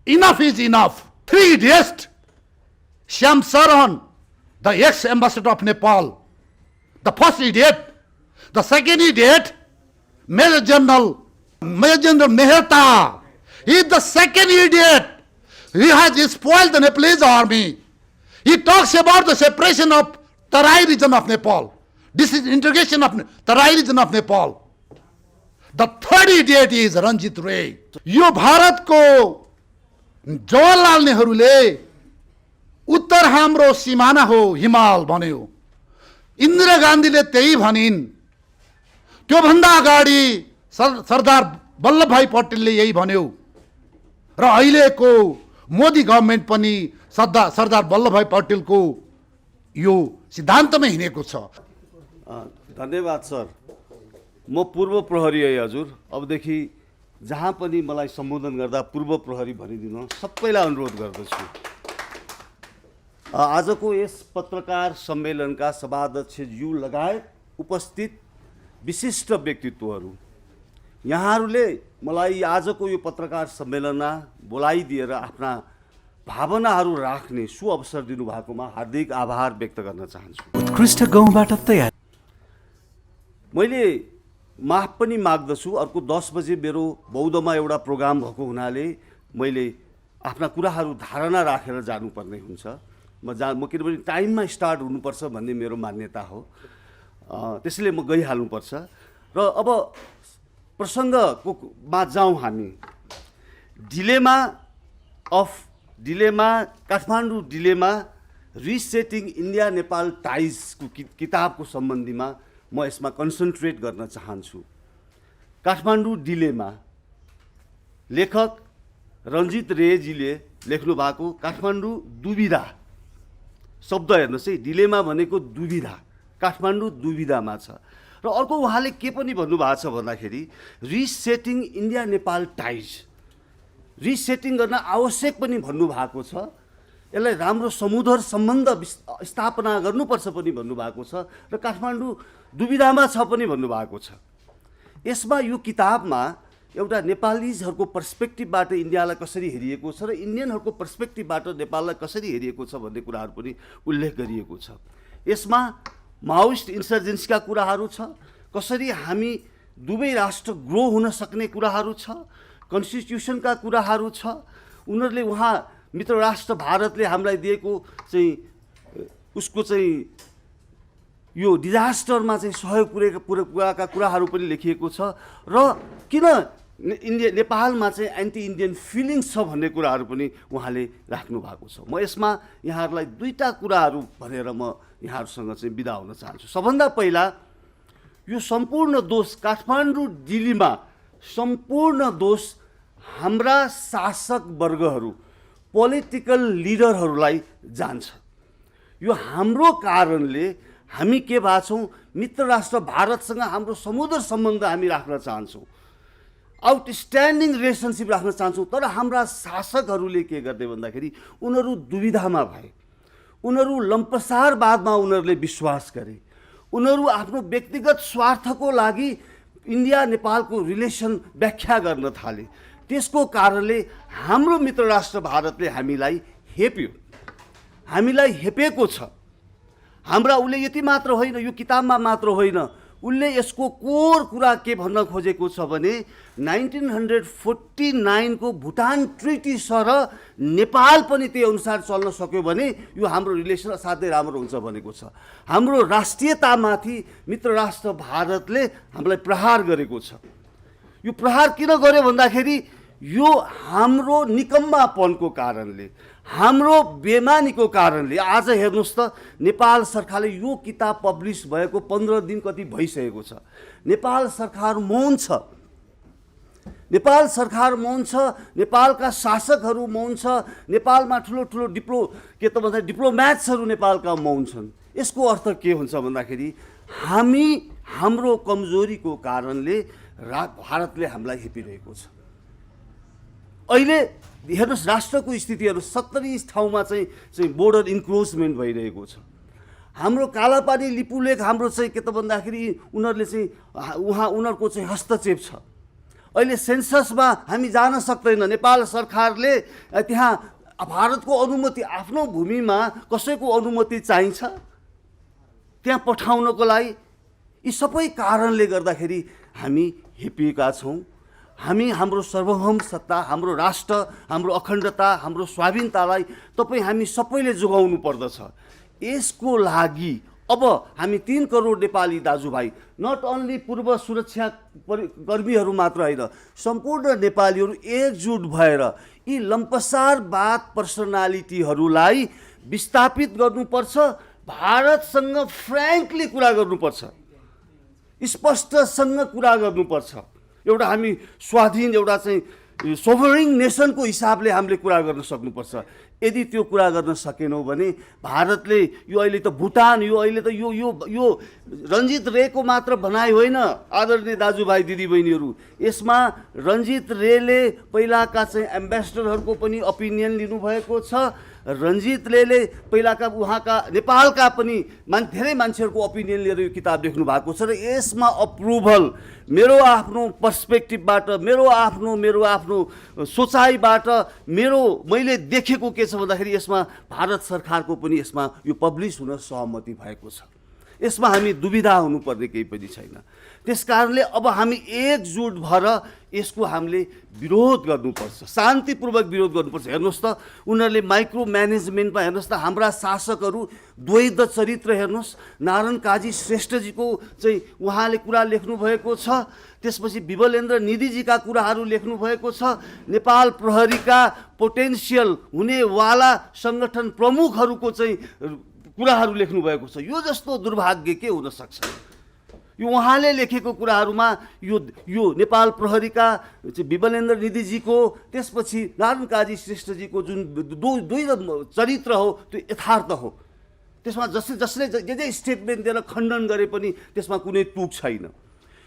Enough is enough. 3 idiots. Shyam Sarahan, the ex-ambassador of Nepal, the first idiot. The second idiot, Major General Mehta. He is the second idiot. He has spoiled the Nepalese army. He talks about the separation of Tarai region of Nepal. This is integration of Tarai region of Nepal. The third idiot is Ranjit Ray. यो भारत को जवाहरलाल नेहरूले उत्तर हाम्रो सीमाना हो हिमाल भन्यो। इन्दिरा गान्धीले त्यही भनिन्। त्यो भन्दा अगाडि सरदार वल्लभभाई पटेलले यही भन्यो र अहिलेको मोदी गभर्नमेन्ट पनि सरदार वल्लभभाई पटेलको यो सिद्धान्तमै हिँडेको छ। धन्यवाद सर। म पूर्व प्रहरी है हजुर। अबदेखि जहाँ पनि मलाई सम्बोधन गर्दा पूर्व प्रहरी भनिदिनु सबैलाई अनुरोध गर्दछु। आजको यस पत्रकार सम्मेलनका सभाध्यक्षज्यू लगायत उपस्थित विशिष्ट व्यक्तित्वहरू, यहाँहरूले मलाई आजको यो पत्रकार सम्मेलनमा बोलाइदिएर आफ्ना भावनाहरू राख्ने सुअवसर दिनुभएकोमा हार्दिक आभार व्यक्त गर्न चाहन्छु। उत्कृष्ट गहुँबाट तयार। मैले माफ पनि माग्दछु। अर्को 10 बजे मेरो बौद्धमा एउटा प्रोग्राम भएको हुनाले मैले आफ्ना कुराहरू धारणा राखेर जानुपर्ने हुन्छ। म किनभने टाइममा स्टार्ट हुनुपर्छ भन्ने मेरो मान्यता हो। त्यसैले म गइहाल्नुपर्छ र अब प्रसङ्गमा जाउँ हामी। Kathmandu dilemma resetting India Nepal टाइजको किताबको सम्बन्धीमा म यसमा कन्सन्ट्रेट गर्न चाहन्छु। काठमाडौँ डिलेमा लेखक रञ्जित रेजीले लेख्नु भएको काठमाडौँ दुविधा शब्द हेर्नुहोस् है। डिलेमा भनेको दुविधा, काठमाडौँ दुविधामा छ। र अर्को उहाँले के पनि भन्नुभएको छ भन्दाखेरि रिसेटिङ इन्डिया नेपाल टाइज, रिसेटिङ गर्न आवश्यक पनि भन्नुभएको छ। यसलाई राम्रो समुद्र सम्बन्ध स्थापना गर्नुपर्छ पनि भन्नुभएको छ र काठमाडौँ दुविधामा छ पनि भन्नुभएको छ। यसमा यो किताबमा एउटा नेपालीजहरूको पर्सपेक्टिभबाट इन्डियालाई कसरी हेरिएको छ र इन्डियनहरूको पर्सपेक्टिभबाट नेपाललाई कसरी हेरिएको छ भन्ने कुराहरू पनि उल्लेख गरिएको छ। यसमा माओइस्ट इन्सर्जेन्सीका कुराहरू छ, कसरी हामी दुवै राष्ट्र ग्रो हुन सक्ने कुराहरू छ, कन्स्टिट्युसनका कुराहरू छ। उनीहरूले उहाँ मित्र राष्ट्र भारतले हामीलाई दिएको चाहिँ उसको चाहिँ यो डिजास्टरमा चाहिँ सहयोग पुर्याएका कुराहरू पनि लेखिएको छ र किन नेपालमा चाहिँ एन्टी इन्डियन फिलिङ्स छ भन्ने कुराहरू पनि उहाँले राख्नु भएको छ। म यसमा यहाँहरूलाई दुईटा कुराहरू भनेर म यहाँहरूसँग चाहिँ बिदा हुन चाहन्छु। सबभन्दा पहिला यो सम्पूर्ण दोष काठमाडौँ दिल्लीमा सम्पूर्ण दोष हाम्रा शासक वर्गहरू, पोलिटिकल लिडरहरूलाई जान्छ। यो हाम्रो कारणले हामी के भएको छौँ, मित्र राष्ट्र भारतसँग हाम्रो समुद्र सम्बन्ध हामी राख्न चाहन्छौँ, आउटस्ट्यान्डिङ रिलेसनसिप राख्न चाहन्छौँ। तर हाम्रा शासकहरूले के गर्दै भन्दाखेरि उनीहरू दुविधामा भए, उनीहरू लम्पसारवादमा उनीहरूले विश्वास गरे, उनीहरू आफ्नो व्यक्तिगत स्वार्थको लागि इन्डिया नेपालको रिलेसन व्याख्या गर्न थाले। त्यसको कारणले हाम्रो मित्र राष्ट्र भारतले हामीलाई हेपेको छ। हाम्रा उसले यति मात्र होइन, यो किताबमा मात्र होइन, उसले यसको कोर कुरा के भन्न खोजेको छ भने 1949 को भुटान ट्रिटी सर नेपाल पनि त्यही अनुसार चल्न सक्यो भने यो हाम्रो रिलेसन असाध्यै राम्रो हुन्छ भनेको छ। हाम्रो राष्ट्रियतामाथि मित्र राष्ट्र भारतले हामीलाई प्रहार गरेको छ। यो प्रहार किन गर्यो भन्दाखेरि यो हाम्रो निकम्मापनको कारणले, हाम्रो बेमानीको कारणले। आज हेर्नुहोस् त, नेपाल सरकारले यो किताब पब्लिस भएको 15 दिन कति भइसकेको छ। नेपाल सरकार मौन छ, नेपाल सरकार मौन छ, नेपालका शासकहरू मौन छ, नेपालमा ठुलो ठुलो डिप्लोम्याट्सहरू नेपालका मौन छन्। यसको अर्थ के हुन्छ भन्दाखेरि हाम्रो कमजोरीको कारणले भारतले हामीलाई हेपिरहेको छ। अहिले हेर्नुहोस् राष्ट्रको स्थितिहरू 70 ठाउँमा चाहिँ बोर्डर इन्क्रोचमेन्ट भइरहेको छ। हाम्रो कालापानी लिपुलेख हाम्रो चाहिँ के त भन्दाखेरि उनीहरूले चाहिँ उनीहरूको चाहिँ हस्तक्षेप छ। अहिले सेन्ससमा हामी जान सक्दैन। नेपाल सरकारले त्यहाँ भारतको अनुमति, आफ्नो भूमिमा कसैको अनुमति चाहिन्छ त्यहाँ पठाउनको लागि। यी सबै कारणले गर्दाखेरि हामी हेपिएका छौँ। हामी हाम्रो सार्वभौम सत्ता, हाम्रो राष्ट्र, हाम्रो अखण्डता, हाम्रो स्वाधीनतालाई तपाईँ हामी सबैले जोगाउनु पर्दछ। यसको लागि अब हामी 3 करोड नेपाली दाजुभाइ, नट ओन्ली पूर्व सुरक्षा कर्मीहरू मात्र होइन, सम्पूर्ण नेपालीहरू एकजुट भएर यी लम्पसारवाद पर्सनालिटीहरूलाई विस्थापित गर्नुपर्छ। भारतसँग फ्र्याङ्कली कुरा गर्नुपर्छ, स्पष्टसँग कुरा गर्नुपर्छ। एउटा हामी स्वाधीन, एउटा चाहिँ सोभरिङ नेसनको हिसाबले हामीले कुरा गर्न सक्नुपर्छ। यदि त्यो कुरा गर्न सकेनौँ भने भारतले यो अहिले त भुटान, यो अहिले त यो रञ्जित रेको मात्र भनाइ होइन आदरणीय दाजुभाइ दिदीबहिनीहरू। यसमा रञ्जित रेले पहिलाका चाहिँ एम्बेसडरहरूको पनि ओपिनियन लिनुभएको छ। रञ्जित रेले पहिलाका उहाँका नेपालका पनि धेरै मान्छेहरूको ओपिनियन लिएर यो किताब लेख्नु भएको छ। र यसमा अप्रुभल मेरो आफ्नो पर्सपेक्टिभबाट, मेरो आफ्नो सोचाइबाट मैले देखेको के छ भन्दाखेरि यसमा भारत सरकारको पनि यसमा यो पब्लिस हुन सहमति भएको छ। यसमा हामी दुविधा हुनुपर्ने केही पनि छैन। त्यसकारणले अब हामी एकजुट भएर यसको हामीले विरोध गर्नुपर्छ, शान्तिपूर्वक विरोध गर्नुपर्छ। हेर्नुहोस् त, उनीहरूले माइक्रो म्यानेजमेन्टमा हेर्नुहोस् त, हाम्रा शासकहरू द्वैध चरित्र हेर्नुहोस्। नारायण काजी श्रेष्ठजीको चाहिँ उहाँले कुरा लेख्नु भएको छ, त्यसपछि विमलेन्द्र निधिजीका कुराहरू लेख्नु भएको छ, नेपाल प्रहरीका पोटेन्सियल हुनेवाला सङ्गठन प्रमुखहरूको चाहिँ कुराहरू लेख्नु भएको छ। यो जस्तो दुर्भाग्य के हुन सक्छ? यो उहाँले लेखेको कुराहरूमा यो नेपाल प्रहरीका विमलेन्द्र निधिजीको, त्यसपछि नारायण काजी श्रेष्ठजीको जुन दुई चरित्र हो त्यो यथार्थ हो। त्यसमा जसले जे स्टेटमेन्ट दिएर खण्डन गरे पनि त्यसमा कुनै तुक छैन।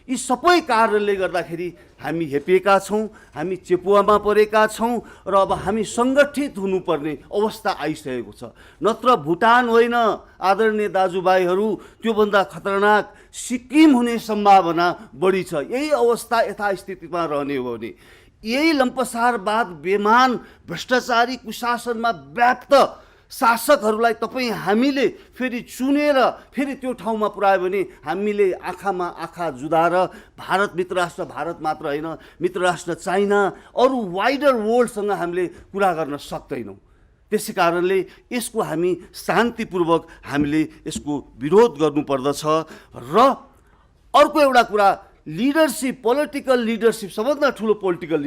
यी सबै कारणले गर्दाखेरि हामी हेपिएका छौँ, हामी चेपुवामा परेका छौँ र अब हामी सङ्गठित हुनुपर्ने अवस्था आइसकेको छ। नत्र भुटान होइन आदरणीय दाजुभाइहरू, त्योभन्दा खतरनाक सिक्किम हुने सम्भावना बढी छ। यही अवस्था यथास्थितिमा रहने हो भने यही लम्पसारवाद, बेमान, भ्रष्टाचारी कुशासनमा व्याप्त शासकहरूलाई तपाईँ हामीले फेरि चुनेर फेरि त्यो ठाउँमा पुऱ्यायो भने हामीले आँखामा आँखा जुदाएर भारत, मित्र राष्ट्र भारत मात्र होइन, मित्र राष्ट्र चाइना, अरू वाइडर वर्ल्डसँग हामीले कुरा गर्न सक्दैनौँ। त्यसै कारणले यसको हामी शान्तिपूर्वक हामीले यसको विरोध गर्नुपर्दछ। र अर्को एउटा कुरा, लिडरसिप, पोलिटिकल लिडरसिप, सबभन्दा ठुलो पोलिटिकल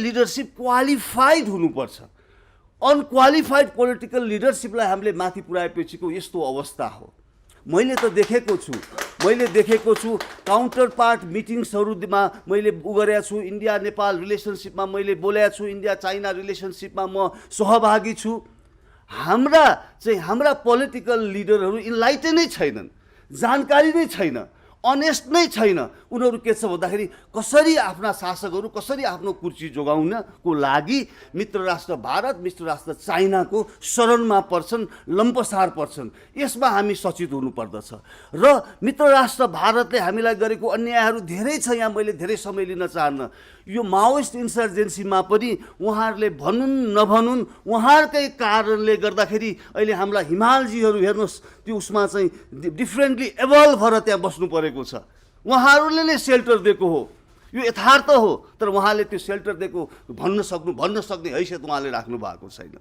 लिडरसिप क्वालिफाइड हुनुपर्छ। अनक्वालिफाइड पोलिटिकल लिडरसिपलाई हामीले माथि पुऱ्याएपछिको यस्तो अवस्था हो। मैले देखेको छु काउन्टर पार्ट मिटिङ्सहरूमा मैले गरेको छु, इन्डिया नेपाल रिलेसनसिपमा मैले बोलेको छु, इन्डिया चाइना रिलेसनसिपमा म सहभागी छु। हाम्रा पोलिटिकल लिडरहरू इन्लाइटेनै छैनन्, जानकारी नै छैन, अनेस्ट नै छैन। उनीहरू के छ भन्दाखेरि कसरी आफ्ना शासकहरू कसरी आफ्नो कुर्सी जोगाउनको लागि मित्र राष्ट्र भारत, मित्र राष्ट्र चाइनाको शरणमा पर्छन्, लम्पसार पर्छन्। यसमा हामी सचेत हुनुपर्दछ। र मित्र राष्ट्र भारतले हामीलाई गरेको अन्यायहरू धेरै छ। यहाँ मैले धेरै समय लिन चाहन्न। यो माओइस्ट इन्सर्जेन्सीमा पनि उहाँहरूले भनुन् नभनुन् उहाँहरूकै कारणले गर्दाखेरि अहिले हाम्रा हिमालजीहरू हेर्नुहोस्, त्यो उसमा चाहिँ डिफ्रेन्टली एभल्भ भएर त्यहाँ बस्नु परेको छ। उहाँहरूले नै सेल्टर दिएको हो, यो यथार्थ हो। तर उहाँले त्यो सेल्टर दिएको भन्न सक्ने हैसियत उहाँले राख्नु भएको छैन।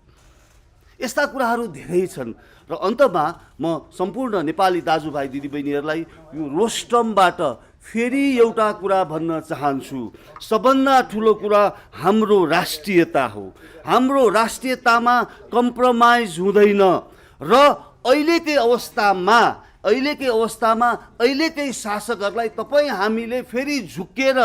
यस्ता कुराहरू धेरै छन्। र अन्तमा म सम्पूर्ण नेपाली दाजुभाइ दिदीबहिनीहरूलाई यो रोस्टमबाट फेरि एउटा कुरा भन्न चाहन्छु। सबभन्दा ठुलो कुरा हाम्रो राष्ट्रियता हो। हाम्रो राष्ट्रियतामा कम्प्रोमाइज हुँदैन। र अहिलेकै अवस्थामा अहिलेकै शासकहरूलाई तपाईँ हामीले फेरि झुक्केर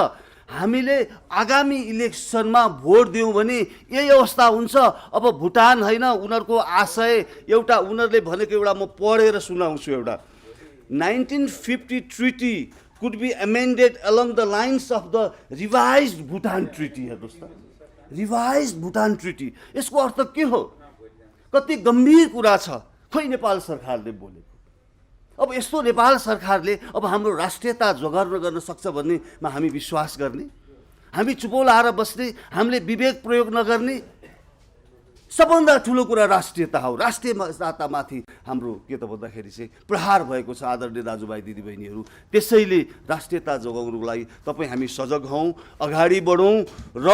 हामीले आगामी इलेक्सनमा भोट दियौँ भने यही अवस्था हुन्छ। अब भुटान होइन, उनीहरूको आशय एउटा, उनीहरूले भनेको एउटा म पढेर सुनाउँछु। एउटा 1950 treaty could be amended along the lines of the revised Bhutan Treaty. हेर्नुहोस् त, रिभाइज्ड भुटान ट्रिटी। यसको अर्थ के हो? कति गम्भीर कुरा छ। खोइ नेपाल सरकारले बोलेको। अब यस्तो नेपाल सरकारले अब हाम्रो राष्ट्रियता जोगाउन गर्न सक्छ भन्नेमा हामी विश्वास गर्ने, हामी चुपो लाएर बस्ने, हामीले विवेक प्रयोग नगर्ने? सबभन्दा ठुलो कुरा राष्ट्रियता हो। राष्ट्रियतामाथि हाम्रो के त भन्दाखेरि चाहिँ प्रहार भएको छ आदरणीय दाजुभाइ दिदीबहिनीहरू। त्यसैले राष्ट्रियता जोगाउनुको लागि तपाईँ हामी सजग हौँ, अगाडि बढौँ र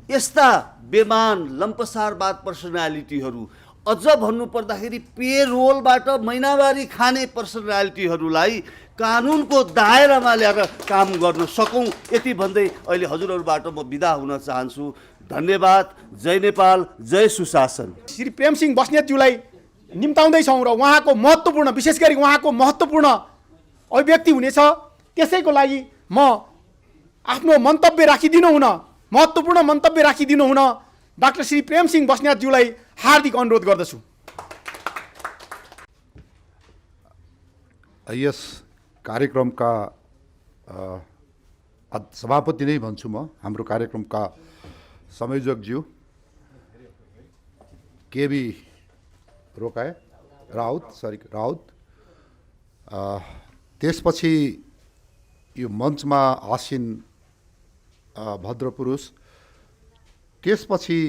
यस्ता बेमान लम्पसारवाद पर्सनालिटीहरू, अझ भन्नुपर्दाखेरि पेरोलबाट महिनावारी खाने पर्सनालिटीहरूलाई कानुनको दायरामा ल्याएर काम गर्न सकौँ, यति भन्दै अहिले हजुरहरूबाट म बिदा हुन चाहन्छु। धन्यवाद। जय नेपाल, जय सुशासन। श्री प्रेमसिंह बस्नेतज्यूलाई निम्ताउँदैछौँ र उहाँको महत्त्वपूर्ण, विशेष गरी उहाँको महत्त्वपूर्ण अभिव्यक्ति हुनेछ, त्यसैको लागि म आफ्नो मन्तव्य राखिदिनु हुन, महत्त्वपूर्ण मन्तव्य राखिदिनु हुन डाक्टर श्री प्रेमसिंह बस्नेतज्यूलाई हार्दिक अनुरोध गर्दछु। यस कार्यक्रमका सभापति नै भन्छु म, हाम्रो कार्यक्रमका संयोजकज्यू केबी राउत, त्यसपछि यो मञ्चमा आसीन भद्रपुरुष, त्यसपछि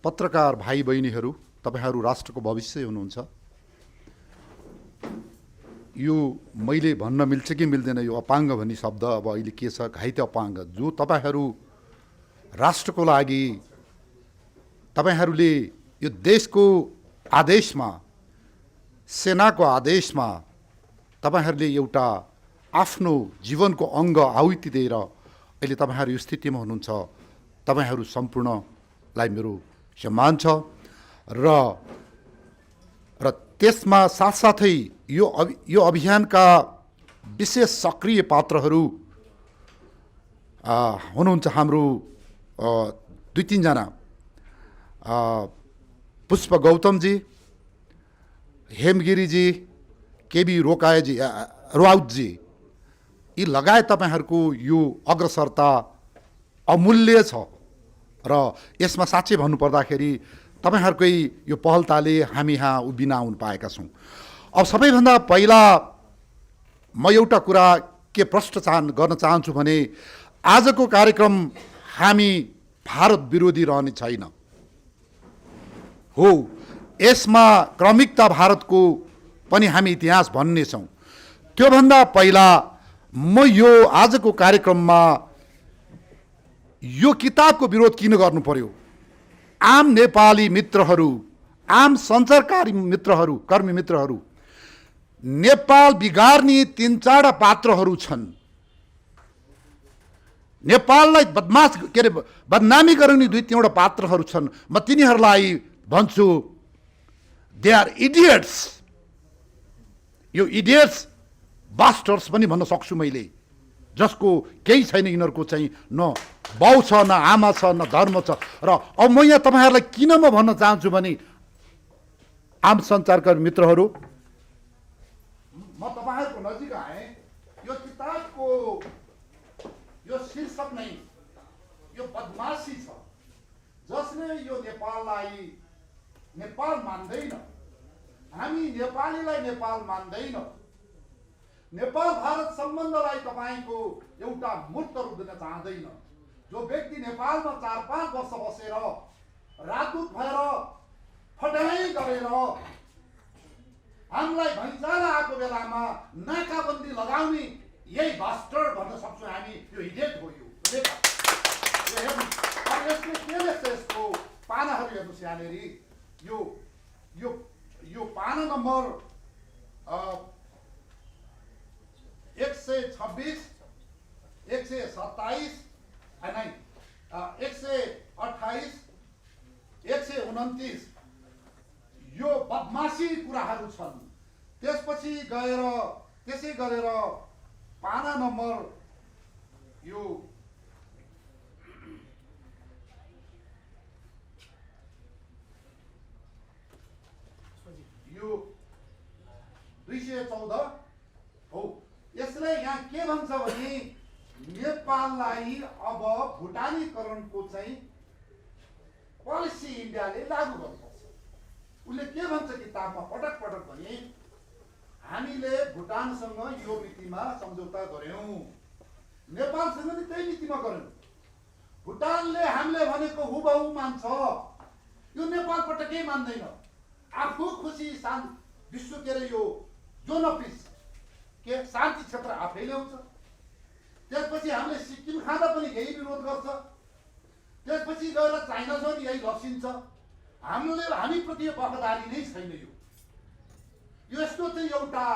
पत्रकार भाइ बहिनीहरू, तपाईहरू राष्ट्रको भविष्य हुनुहुन्छ। यो मैले भन्न मिल्छ कि मिल्दैन, यो अपाङ्ग भन्ने शब्द अब अहिले के छ, घाइते अपाङ्ग, जो तपाईहरू राष्ट्रको लागि, तपाईहरूले यो देशको आदेशमा, सेनाको आदेशमा तपाईहरूले एउटा आफ्नो जीवनको अङ्ग आहुति दिएर अहिले तपाईहरू यो स्थितिमा हुनुहुन्छ। तपाईहरू सम्पूर्णलाई मेरो सम्मान छ र त्यसमा साथसाथै यो अभियानका विशेष सक्रिय पात्रहरू हुनुहुन्छ। हाम्रो 2-3 जना, पुष्प गौतमजी, हेमगिरीजी, केबी राउतजी, यी लगायत तपाईँहरूको यो अग्रसरता अमूल्य छ र यसमा साँच्चै भन्नुपर्दाखेरि तपाईहरूकै यो पहलताले हामी यहाँ उभिन आउन पाएका छौँ। अब सबैभन्दा पहिला म एउटा कुरा के प्रश्न गर्न चाहन्छु भने, आजको कार्यक्रम हामी भारत विरोधी रहने छैन हो, यसमा क्रमिकता भारतको पनि हामी इतिहास भन्नेछौँ। त्योभन्दा पहिला म यो आजको कार्यक्रममा यो किताबको विरोध किन गर्नु पर्यो? आम नेपाली मित्रहरू, आम सञ्चारकारी मित्रहरू, कर्मी मित्रहरू, नेपाल बिगार्ने 3-4 पात्रहरू छन्। नेपाललाई बदनामी गराउने 2-3 पात्रहरू छन्। म तिनीहरूलाई भन्छु, दे आर इडियट्स। यो इडियट्स बास्टर्स पनि भन्न सक्छु मैले, जसको केही छैन, यिनीहरूको चाहिँ न बाउ छ, न आमा छ, न धर्म छ। र अब म यहाँ तपाईँहरूलाई किन म भन्न चाहन्छु भने, आम सञ्चारकर्मी मित्रहरू, म तपाईँहरूको नजिक आएँ। यो किताबको यो शीर्षक नै यो बदमासी छ, जसले यो नेपाललाई नेपाल मान्दैन, हामी नेपालीलाई नेपाल मान्दैन, नेपाल भारत सम्बन्धलाई तपाईँको एउटा मूर्त रूप दिन चाहँदैन। जो व्यक्ति नेपालमा 4-5 वर्ष बसेर राजदूत भएर फटाइ गरेर हामीलाई भैँचालो आएको बेलामा नाकाबन्दी लगाउने यही बास्टर्ड भन्न सक्छौँ हामी। यो इडियट हो। यसले के लेख्छ, यसको पानाहरू हेर्नुहोस् यहाँनिर। यो पाना नम्बर 126, 127, 128, 129 यो बदमासी कुराहरू छन्। त्यसपछि त्यसै गरेर पाना नम्बर यो 214 हो। यसले यहाँ के भन्छ भने, नेपाललाई अब भुटानीकरणको चाहिँ पोलिसी इन्डियाले लागू गर्नुपर्छ। उसले के भन्छ किताबमा पटक पटक भने, हामीले भुटानसँग यो मितिमा सम्झौता गर्यौं, नेपालसँग नि त्यही मितिमा गर्यौं। भुटानले हामीले भनेको हुबहु मान्छ, यो नेपाल पटक्कै मान्दैन। आफू खुसी शान्ति विश्व के अरे यो जोन अफ पिस के शान्ति क्षेत्र आफै ल्याउँछ। त्यसपछि हामीले सिक्किम खाँदा पनि यही विरोध गर्छ, त्यसपछि गएर चाइनासँग यही लप्सिन्छ। हामीप्रति यो वफादारी नै छैन। यो यस्तो चाहिँ एउटा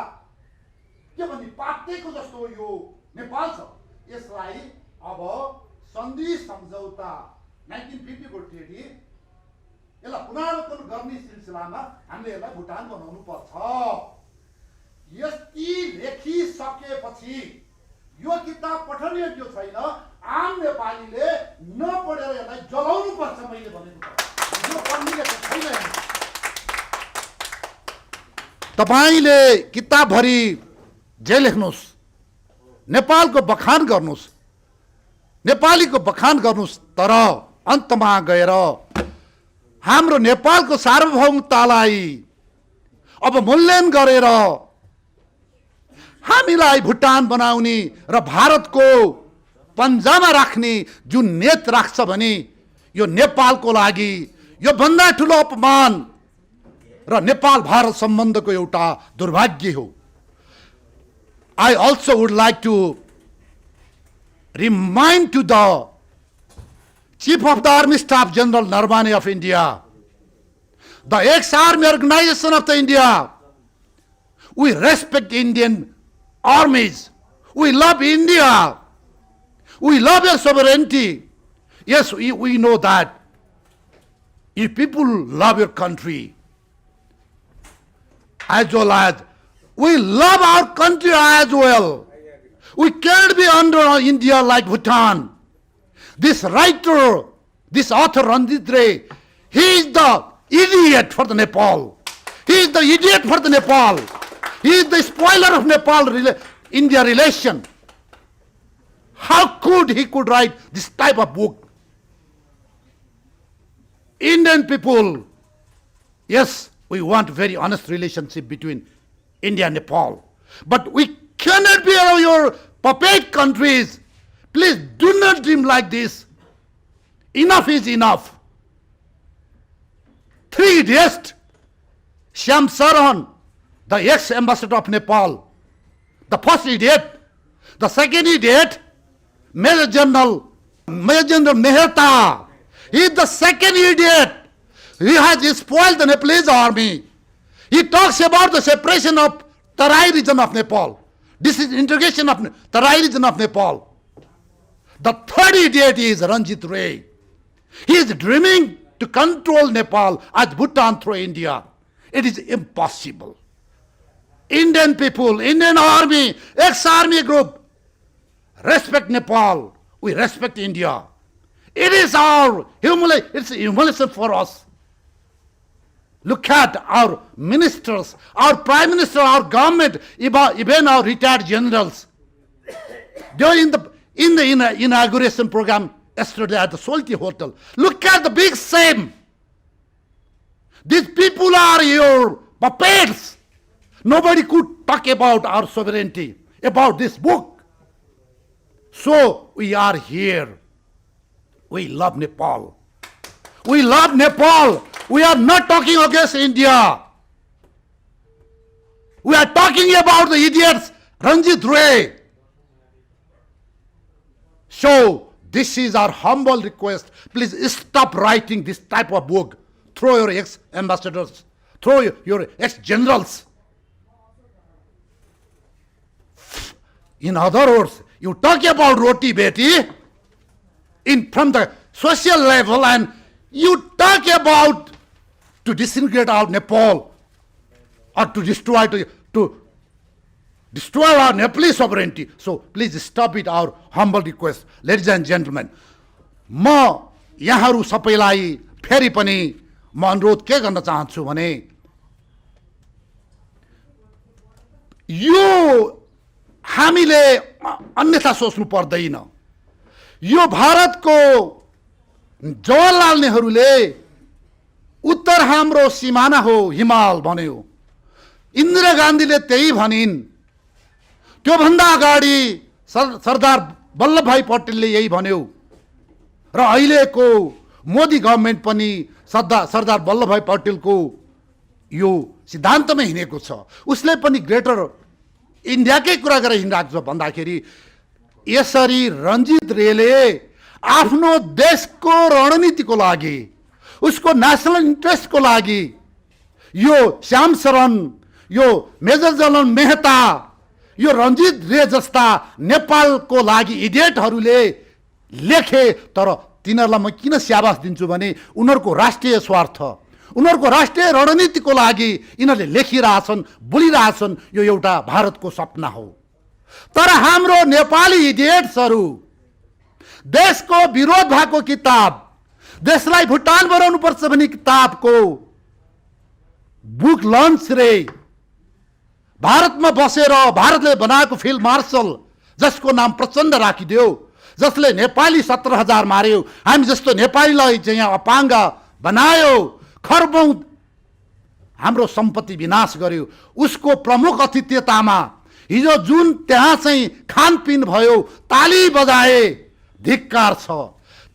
के भन्ने पाटेको जस्तो यो नेपाल छ। यसलाई अब सन्धि सम्झौता 1950 को ट्रेडी यसलाई पुनरावलोकन गर्ने सिलसिलामा हामीले यसलाई भुटान बनाउनु पर्छ। यति लेखिसकेपछि यो किताब पठनीय त्यो छैन, आम नेपालीले नपढेर यसलाई जलाउनु पर्छ। मैले भनेको यो पढ्ने छैन। तपाईले किताबभरि जे लेख्नुस्, नेपालको बखान गर्नुस्, नेपालीको बखान गर्नुस्, तर अन्तमा गएर हाम्रो नेपालको सार्वभौमतालाई अब मूल्याङ्कन गरेर हामीलाई भुटान बनाउने र भारतको पन्जामा राख्ने जुन नेत राख्छ भने यो नेपालको लागि यो भन्दा ठुलो अपमान र नेपाल भारत सम्बन्धको एउटा दुर्भाग्य हो। I also would like to remind to the Chief of the Army Staff General Narvane of India, the ex-army organization of the India, we respect Indian armies, we love India, we love your sovereignty. Yes, we know that. If people love your country, as well as we love our country as well. We can't be under India like Bhutan. This writer, this author Ranjit Ray, he is the idiot for the Nepal. He is the idiot for the Nepal. He is the spoiler of Nepal-India relation. How could he could write this type of book? Indian people, yes, we want very honest relationship between India and Nepal. But we cannot be your puppet countries. Please do not dream like this. Enough is enough. 3 idiots, Shyam Sarahan, the ex-ambassador of Nepal, the first idiot, the second idiot, Major General Mehta, he is the second idiot. He has spoiled the Nepalese army. He talks about the separation of Tarai region of Nepal. This is integration of Tarai region of Nepal. The third idiot is Ranjit Ray. He is dreaming to control Nepal as Bhutan through India. It is impossible. Indian people, Indian army, ex-army group, respect Nepal. We respect India. It is our humiliation for us. Look at our ministers, our prime minister, our government, even our retired generals. During the inauguration program yesterday at the Solti Hotel, look at the big shame. These people are your puppets. Nobody could talk about our sovereignty, about this book. So we are here. We love Nepal. We love Nepal. We are not talking against India. We are talking about the idiots, Ranjit Ray. So, this is our humble request. Please stop writing this type of book. Throw your ex-ambassadors, throw your ex-generals. In other words, you talk about roti beti from the social level, and you talk about to disintegrate our Nepal or to destroy our Nepalese sovereignty. So please stop it, our humble request. Ladies and gentlemen, म यहाँहरू सबैलाई फेरि पनि म अनुरोध के गर्न चाहन्छु भने यो हामीले अन्यथा सोच्नु पर्दैन। यो भारतको जवाहरलाल नेहरूले उत्तर हाम्रो सिमाना हो हिमाल भन्यो। इन्दिरा गान्धीले त्यही भनिन्। त्योभन्दा अगाडि सरदार वल्लभभाई पटेलले यही भन्यो र अहिलेको मोदी गभर्मेन्ट पनि सरदार वल्लभभाई पटेलको यो सिद्धान्तमा हिँडेको छ। उसले पनि ग्रेटर इन्डियाकै कुरा गरेर हिँडिरहेको छ भन्दाखेरि यसरी रञ्जित रेले आफ्नो देशको रणनीतिको लागि, उसको नेसनल इन्ट्रेस्टको लागि यो श्याम शरण, यो मेजर जनरल मेहता, यो रञ्जित रे जस्ता नेपालको लागि इडियटहरूले लेखे। तर तिनीहरूलाई म किन स्याबास दिन्छु भने उनीहरूको राष्ट्रिय स्वार्थ, उनीहरूको राष्ट्रिय रणनीतिको लागि यिनीहरूले लेखिरहेछन्, बोलिरहेछन्। यो एउटा भारतको सपना हो। तर हाम्रो नेपाली इडियट्सहरू देशको विरोध भएको किताब, देशलाई भुटान बनाउनुपर्छ भन्ने किताबको बुक लन्च रे भारतमा बसेर भारतले बनाएको फिल्ड मार्शल जसको नाम प्रचण्ड राखिदियो, जसले नेपाली 17,000 मार्यो, हामी जस्तो नेपालीलाई चाहिँ यहाँ अपाङ्ग बनायो, खर्बौं हाम्रो सम्पत्ति विनाश गर्यो, उसको प्रमुख अतिथ्यतामा हिजो जुन त्यहाँ चाहिँ खानपिन भयो, ताली बजाए, धिक्कार छ।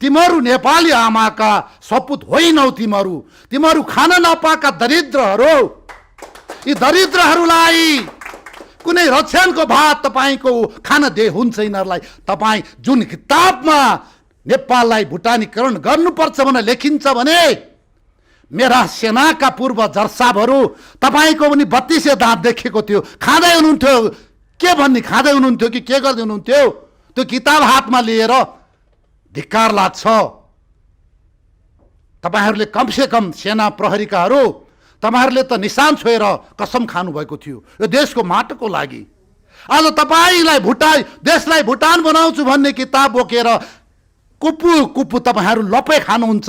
तिमीहरू नेपाली आमाका सपुत होइनौ। तिमीहरू खान नपाएका दरिद्रहरू, यी दरिद्रहरूलाई कुनै रक्षणको भात तपाईँको खान दे हुन्छ यिनीहरूलाई। तपाईँ जुन किताबमा नेपाललाई भुटानीकरण गर्नुपर्छ भनेर लेखिन्छ भने मेरा सेनाका पूर्व जर्साबहरू तपाईँको पनि 32 दाँत देखेको थियो, खाँदै हुनुहुन्थ्यो। के भन्ने खाँदै हुनुहुन्थ्यो कि के गर्दै हुनुहुन्थ्यो? त्यो किताब हातमा लिएर धिक्कार लाग्छ। तपाईँहरूले कमसेकम सेना प्रहरीकाहरू तपाईँहरूले त निशान छोएर कसम खानुभएको थियो यो देशको माटोको लागि। आज तपाईँलाई देशलाई भुटान बनाउँछु भन्ने किताब बोकेर कुप्पु तपाईँहरू लपे खानुहुन्छ।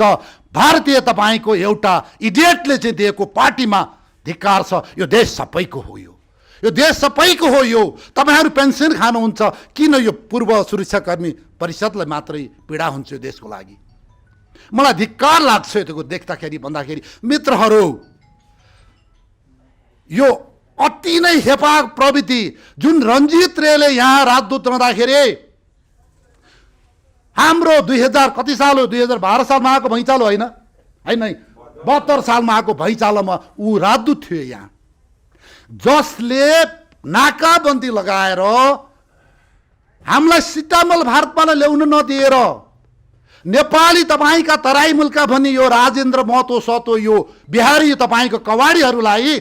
भारतीय तपाईँको एउटा इडियटले चाहिँ दिएको पार्टीमा धिक्कार छ। यो देश सबैको हो, यो देश सबैको हो। यो तपाईँहरू पेन्सन खानुहुन्छ, किन यो पूर्व सुरक्षाकर्मी परिषदलाई मात्रै पीडा हुन्छ यो देशको लागि? मलाई धिक्कार लाग्छ यो देख्दाखेरि। भन्दाखेरि मित्रहरू, यो अति नै हेपा प्रवृत्ति जुन रञ्जित रेले यहाँ राजदूत रहँदाखेरि हाम्रो 2000 कति साल हो, 2012 सालमा आएको भैँचालो होइन, 72 सालमा आएको भैँचालोमा ऊ राजदूत थियो यहाँ, जसले नाकाबन्दी लगाएर हामीलाई सिटामल भारतमा ल्याउन नदिएर नेपाली तपाईँका तराई मुल्का भन्ने यो राजेन्द्र महतो सतो यो बिहारी तपाईँको कवाडीहरूलाई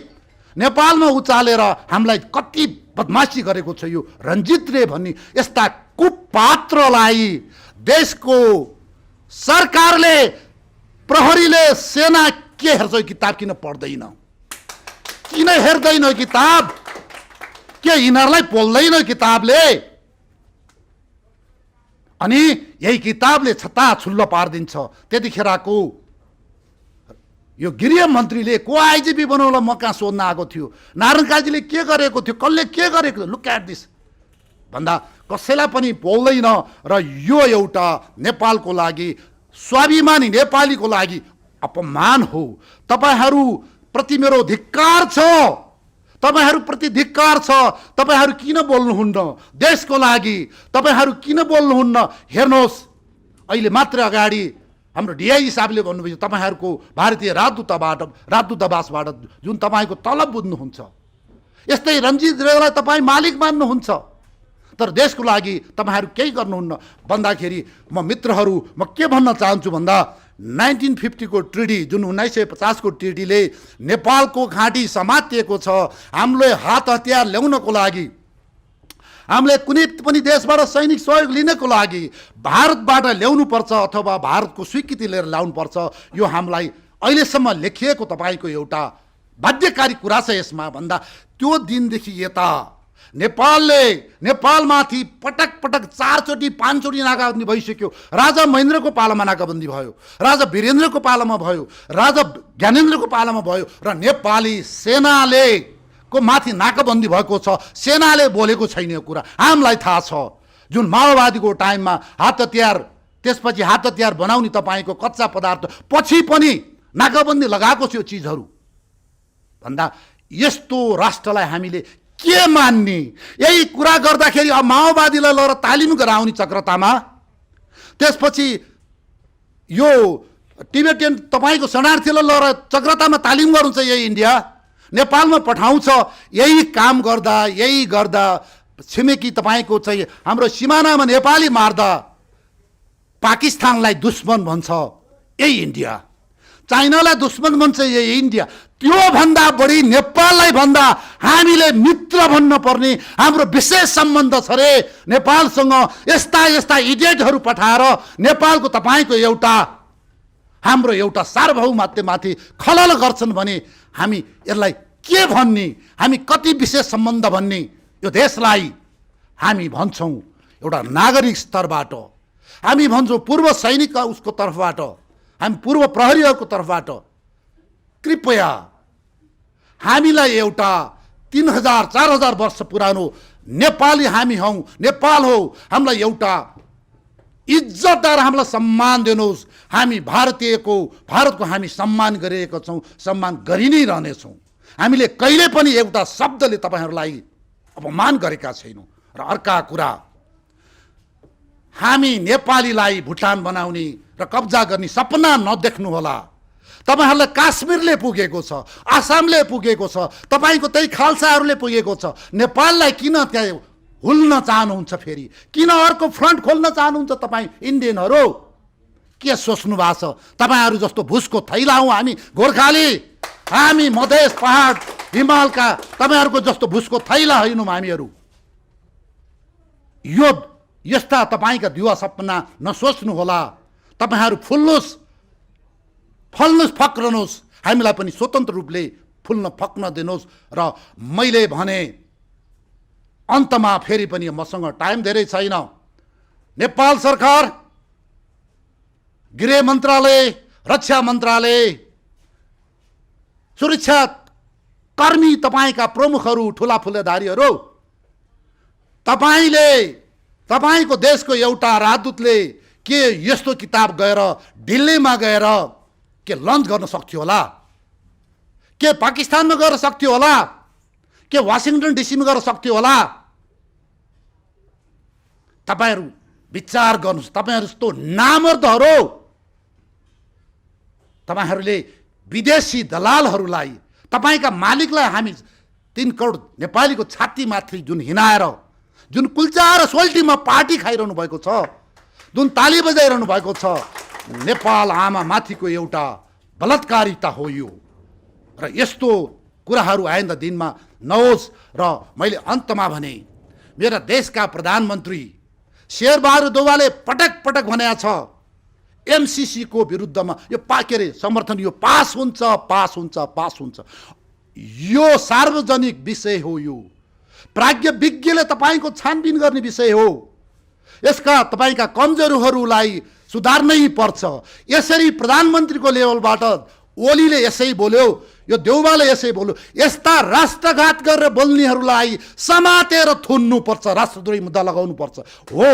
नेपालमा उचालेर हामीलाई कति बदमासी गरेको छ यो रञ्जित रे भन्ने यस्ता कुपात्रलाई देशको सरकारले, प्रहरीले, सेना के हेर्छ? किताब किन पढ्दैन? किन हेर्दैन किताब? के यिनीहरूलाई पोल्दैन किताबले? अनि यही किताबले छत्ताछुल्लो पारिदिन्छ। त्यतिखेरको यो गृह मन्त्रीले को आइजिपी बनाउला म कहाँ सोध्न आएको थियो, नारायण काजीले के गरेको थियो, कसले के गरेको, लुक एट दिस भन्दा कसैलाई पनि बोल्दैन। र यो एउटा नेपालको लागि, स्वाभिमानी नेपालीको लागि अपमान हो। तपाईँहरू प्रति मेरो धिक्कार छ, तपाईँहरू प्रति धिक्कार छ। तपाईँहरू किन बोल्नुहुन्न देशको लागि? तपाईँहरू किन बोल्नुहुन्न? हेर्नुहोस्, अहिले मात्र अगाडि हाम्रो डिआई साहबले भन्नुभयो तपाईँहरूको भारतीय राजदूतावासबाट जुन तपाईँको तलब बुझ्नुहुन्छ, यस्तै रञ्जित रेलाई तपाईँ मालिक मान्नुहुन्छ, तर देशको लागि तपाईँहरू केही गर्नुहुन्न भन्दाखेरि म मित्रहरू म के भन्न चाहन्छु भन्दा 1950 को ट्रिटी जुन 1950 को ट्रिटीले नेपालको घाँटी समातिएको छ। हामीले हात हतियार ल्याउनको लागि, हामीले कुनै पनि देशबाट सैनिक सहयोग लिनको लागि भारतबाट ल्याउनुपर्छ अथवा भारतको स्वीकृति लिएर ल्याउनुपर्छ। यो हामीलाई अहिलेसम्म लेखिएको तपाईँको एउटा बाध्यकारी कुरा छ। यसमा भन्दा त्यो दिनदेखि यता नेपालमाथि पटक 4 चोटि 5 चोटि नाकाबन्दी भइसक्यो। राजा महेन्द्रको पालामा नाकाबन्दी भयो, राजा वीरेन्द्रको पालामा भयो, राजा ज्ञानेन्द्रको पालामा भयो, र नेपाली सेनाले को माथि नाकाबन्दी भएको छ। सेनाले बोलेको छैन यो कुरा, हामीलाई थाहा छ। जुन माओवादीको टाइममा हात हतियार, त्यसपछि हात हतियार बनाउने तपाईँको कच्चा पदार्थ पछि पनि नाकाबन्दी लगाएको छ यो चिजहरू भन्दा यस्तो राष्ट्रलाई हामीले के मान्ने? यही कुरा गर्दाखेरि अब माओवादीलाई लगेर तालिम गराउने चक्रतामा, त्यसपछि यो टिबेटियन तपाईँको शरणार्थीलाई लगेर चक्रतामा तालिम गर्नु चाहिँ यही इन्डिया, नेपालमा पठाउँछ। यही काम गर्दा छिमेकी तपाईँको चाहिँ हाम्रो सिमानामा नेपाली मार्दा पाकिस्तानलाई दुश्मन भन्छ यही इन्डिया, चाइनालाई दुश्मन भन्छ यही इन्डिया। त्योभन्दा बढी नेपाललाई भन्दा हामीले मित्र भन्न पर्ने हाम्रो विशेष सम्बन्ध छ रे नेपालसँग। यस्ता इडियटहरू पठाएर नेपालको तपाईँको हाम्रो एउटा सार्वभौमत्वमाथि खलल गर्छन् भने हामी यसलाई के भन्ने? हामी कति विशेष सम्बन्ध भन्ने? यो देशलाई हामी भन्छौँ एउटा नागरिक स्तरबाट, हामी भन्छौँ पूर्व सैनिक उसको तर्फबाट, हामी पूर्व प्रहरीहरूको तर्फबाट कृपया हामीलाई एउटा 3000-4000 वर्ष पुरानो नेपाली हामी हौँ, नेपाल हो, हामीलाई एउटा इज्जतदार हामीलाई सम्मान दिनुहोस्। हामी भारतको हामी सम्मान गरिरहेका छौँ, सम्मान गरि नै रहनेछौँ। हामीले कहिले पनि एउटा शब्दले तपाईँहरूलाई अपमान गरेका छैनौँ। र अर्का कुरा, हामी नेपालीलाई भुटान बनाउने र कब्जा गर्ने सपना नदेख्नु होला। तपाईँहरूलाई काश्मीरले पुगेको छ, आसामले पुगेको छ, तपाईँको त्यही खालसाहरूले पुगेको छ। नेपाललाई किन त्यहाँ हुल्न चाहनुहुन्छ? फेरि किन अर्को फ्रन्ट खोल्न चाहनुहुन्छ तपाईँ इन्डियनहरू? के सोच्नु भएको छ? तपाईँहरू जस्तो भुसको थैला हौँ हामी गोर्खाली, हामी मधेस पहाड हिमालका तपाईँहरूको जस्तो भुसको थैला होइनौँ हामीहरू। यो यस्ता तपाईँका दिवा सपना नसोच्नु होला। तपाईँहरू फुल्नुहोस्, फल्नुहोस्, फक्रनुहोस्, हामीलाई पनि स्वतन्त्र रूपले फुल्न फक्न दिनुहोस्। र मैले भने अन्तमा फेरि पनि मसँग टाइम धेरै छैन, नेपाल सरकार, गृह मन्त्रालय, रक्षा मन्त्रालय, सुरक्षा कर्मी, तपाईँका प्रमुखहरू, ठुला फुलेदारीहरू, तपाईँको देशको एउटा राजदूतले के यस्तो किताब गएर दिल्लीमा गएर के लन्च गर्न सक्थ्यो होला? के पाकिस्तानमा गएर सक्थ्यो होला? के वासिङटन डिसीमा गएर सक्थ्यो होला? तपाईँहरू विचार गर्नुहोस्। तपाईँहरू यस्तो नामर्दहरू, तपाईँहरूले विदेशी दलालहरूलाई, तपाईँका मालिकलाई हामी 3 करोड नेपालीको छातीमाथि जुन हिँडाएर, जुन कुल्चा र सोल्टीमा पार्टी खाइरहनु भएको छ, जुन ताली बजाइरहनु भएको छ, नेपाल आमा माथिको एउटा बलात्कारिता हो यो। र यस्तो कुराहरू आइन्दा दिनमा नहोस्। र मैले अन्तमा भने, मेरा देशका प्रधानमन्त्री शेरबहादुर देउवाले पटक पटक भनेको छ एमसीसी को विरुद्धमा यो समर्थन यो पास हुन्छ। यो सार्वजनिक विषय हो, यो प्राज्ञ विज्ञले तपाईँको छानबिन गर्ने विषय हो। यसका तपाईँका कमजोरहरूलाई सुधार्नै पर्छ। यसरी प्रधानमन्त्रीको लेभलबाट ओलीले यसै बोल्यो, यो देउवाले यसै बोल्यो। यस्ता राष्ट्रघात गरेर बोल्नेहरूलाई समातेर थुन्नुपर्छ, राष्ट्रद्रोही मुद्दा लगाउनुपर्छ। हो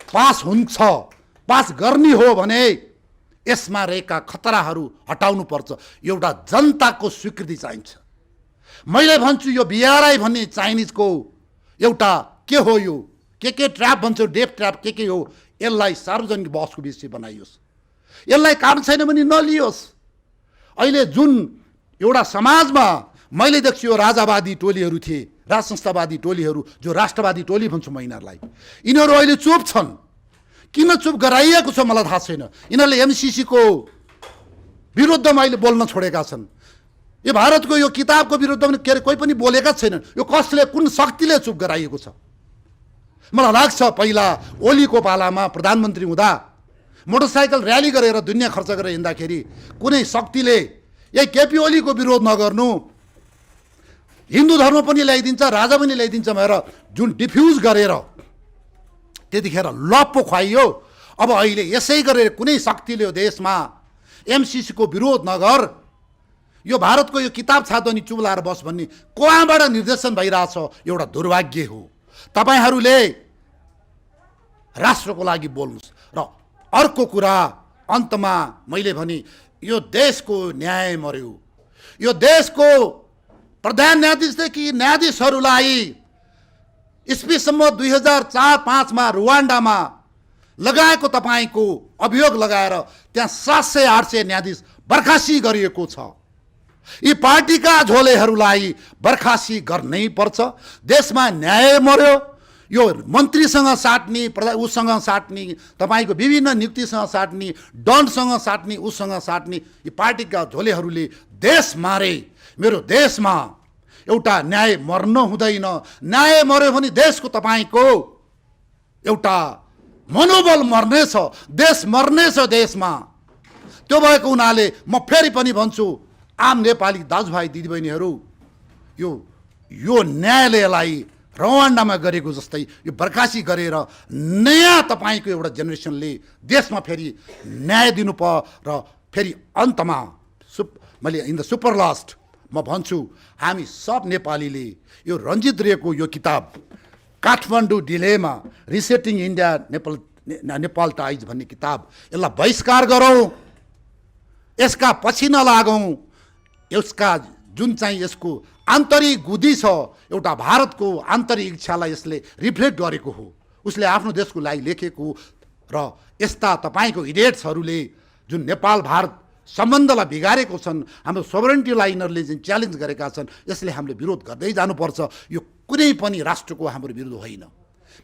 पास हुन्छ, पास गर्ने हो भने यसमा रहेका खतराहरू हटाउनुपर्छ। एउटा जनताको स्वीकृति चाहिन्छ। मैले भन्छु यो बीआरआई भन्ने चाइनिजको एउटा के हो, यो के ट्र्याप भन्छ, डेप ट्र्याप के हो, यसलाई सार्वजनिक बहसको विषय बनाइयोस्। यसलाई काम छैन भने नलियोस्। अहिले जुन एउटा समाजमा मैले देख्छु यो राजावादी टोलीहरू थिए, राज संस्थावादी टोलीहरू, जो राष्ट्रवादी टोली भन्छु म यिनीहरूलाई, यिनीहरू अहिले चुप छन्। किन चुप गराइएको छ मलाई थाहा छैन। यिनीहरूले एमसीसी को विरुद्धमा अहिले बोल्न छोडेका छन्। यो भारतको यो किताबको विरुद्धमा के अरे कोही पनि बोलेका छैनन्। यो कसले, कुन शक्तिले चुप गराइएको छ? मलाई लाग्छ पहिला ओलीको पालामा प्रधानमन्त्री हुँदा मोटरसाइकल र्याली गरेर दुनियाँ खर्च गरेर हिँड्दाखेरि कुनै शक्तिले यही केपी ओलीको विरोध नगर्नु, हिन्दू धर्म पनि ल्याइदिन्छ, राजा पनि ल्याइदिन्छ भनेर जुन डिफ्युज गरेर त्यतिखेर लप्पो खुवाइयो। अब अहिले यसै गरेर कुनै शक्तिले यो देशमा एमसीसी को विरोध नगर, यो भारतको यो किताब छातो नि चुप लाएर बस भन्ने कहाँबाट निर्देशन भइरहेछ, एउटा दुर्भाग्य हो। तपाईहरूले राष्ट्रको लागि बोल्नुहोस्। र अर्को कुरा अन्तमा मैले भने, यो देशको न्याय मर्यो, यो देशको प्रधान न्यायाधीशदेखि न्यायाधीशहरूलाई इस्वीसम्म 2004-05 रुवान्डामा लगाएको तपाईँको अभियोग लगाएर त्यहाँ 700-800 न्यायाधीश बर्खासी गरिएको छ। यी पार्टीका झोलेहरूलाई बर्खासी गर्नै पर्छ। देशमा न्याय मर्यो। यो मन्त्रीसँग साट्ने, उसँग साट्ने, तपाईँको विभिन्न नियुक्तिसँग साट्ने, दण्डसँग साट्ने, उसँग साट्ने यी पार्टीका झोलेहरूले देश मारे। मेरो देशमा एउटा न्याय मर्न हुँदैन। न्याय मर्यो भने देशको तपाईँको एउटा मनोबल मर्नेछ, देश मर्नेछ देशमा। त्यो भएको हुनाले म फेरि पनि भन्छु, आम नेपाली दाजुभाइ दिदीबहिनीहरू, यो न्यायालयलाई रवान्डामा गरेको जस्तै यो बर्खासी गरेर नयाँ तपाईँको एउटा जेनेरेसनले देशमा फेरि न्याय दिनु र फेरि अन्तमा मैले इन द सुपर लास्ट म भन्छु, हामी सब नेपालीले यो रञ्जित रेको यो किताब Kathmandu dilemma resetting India Nepal ties भन्ने किताब, यसलाई बहिष्कार गरौँ, यसका पछि नलागौँ। यसका जुन चाहिँ यसको आन्तरिक बुद्धि छ, एउटा भारतको आन्तरिक इच्छालाई यसले रिफ्लेक्ट गरेको हो। उसले आफ्नो देशको लागि लेखेको र यस्ता तपाईँको इडियट्सहरूले जुन नेपाल भारत सम्बन्धलाई बिगारेको छन्, हाम्रो सोभरेन्टीलाई यिनीहरूले जुन च्यालेन्ज गरेका छन्, यसले हामीले विरोध गर्दै जानुपर्छ। यो कुनै पनि राष्ट्रको हाम्रो विरोध होइन।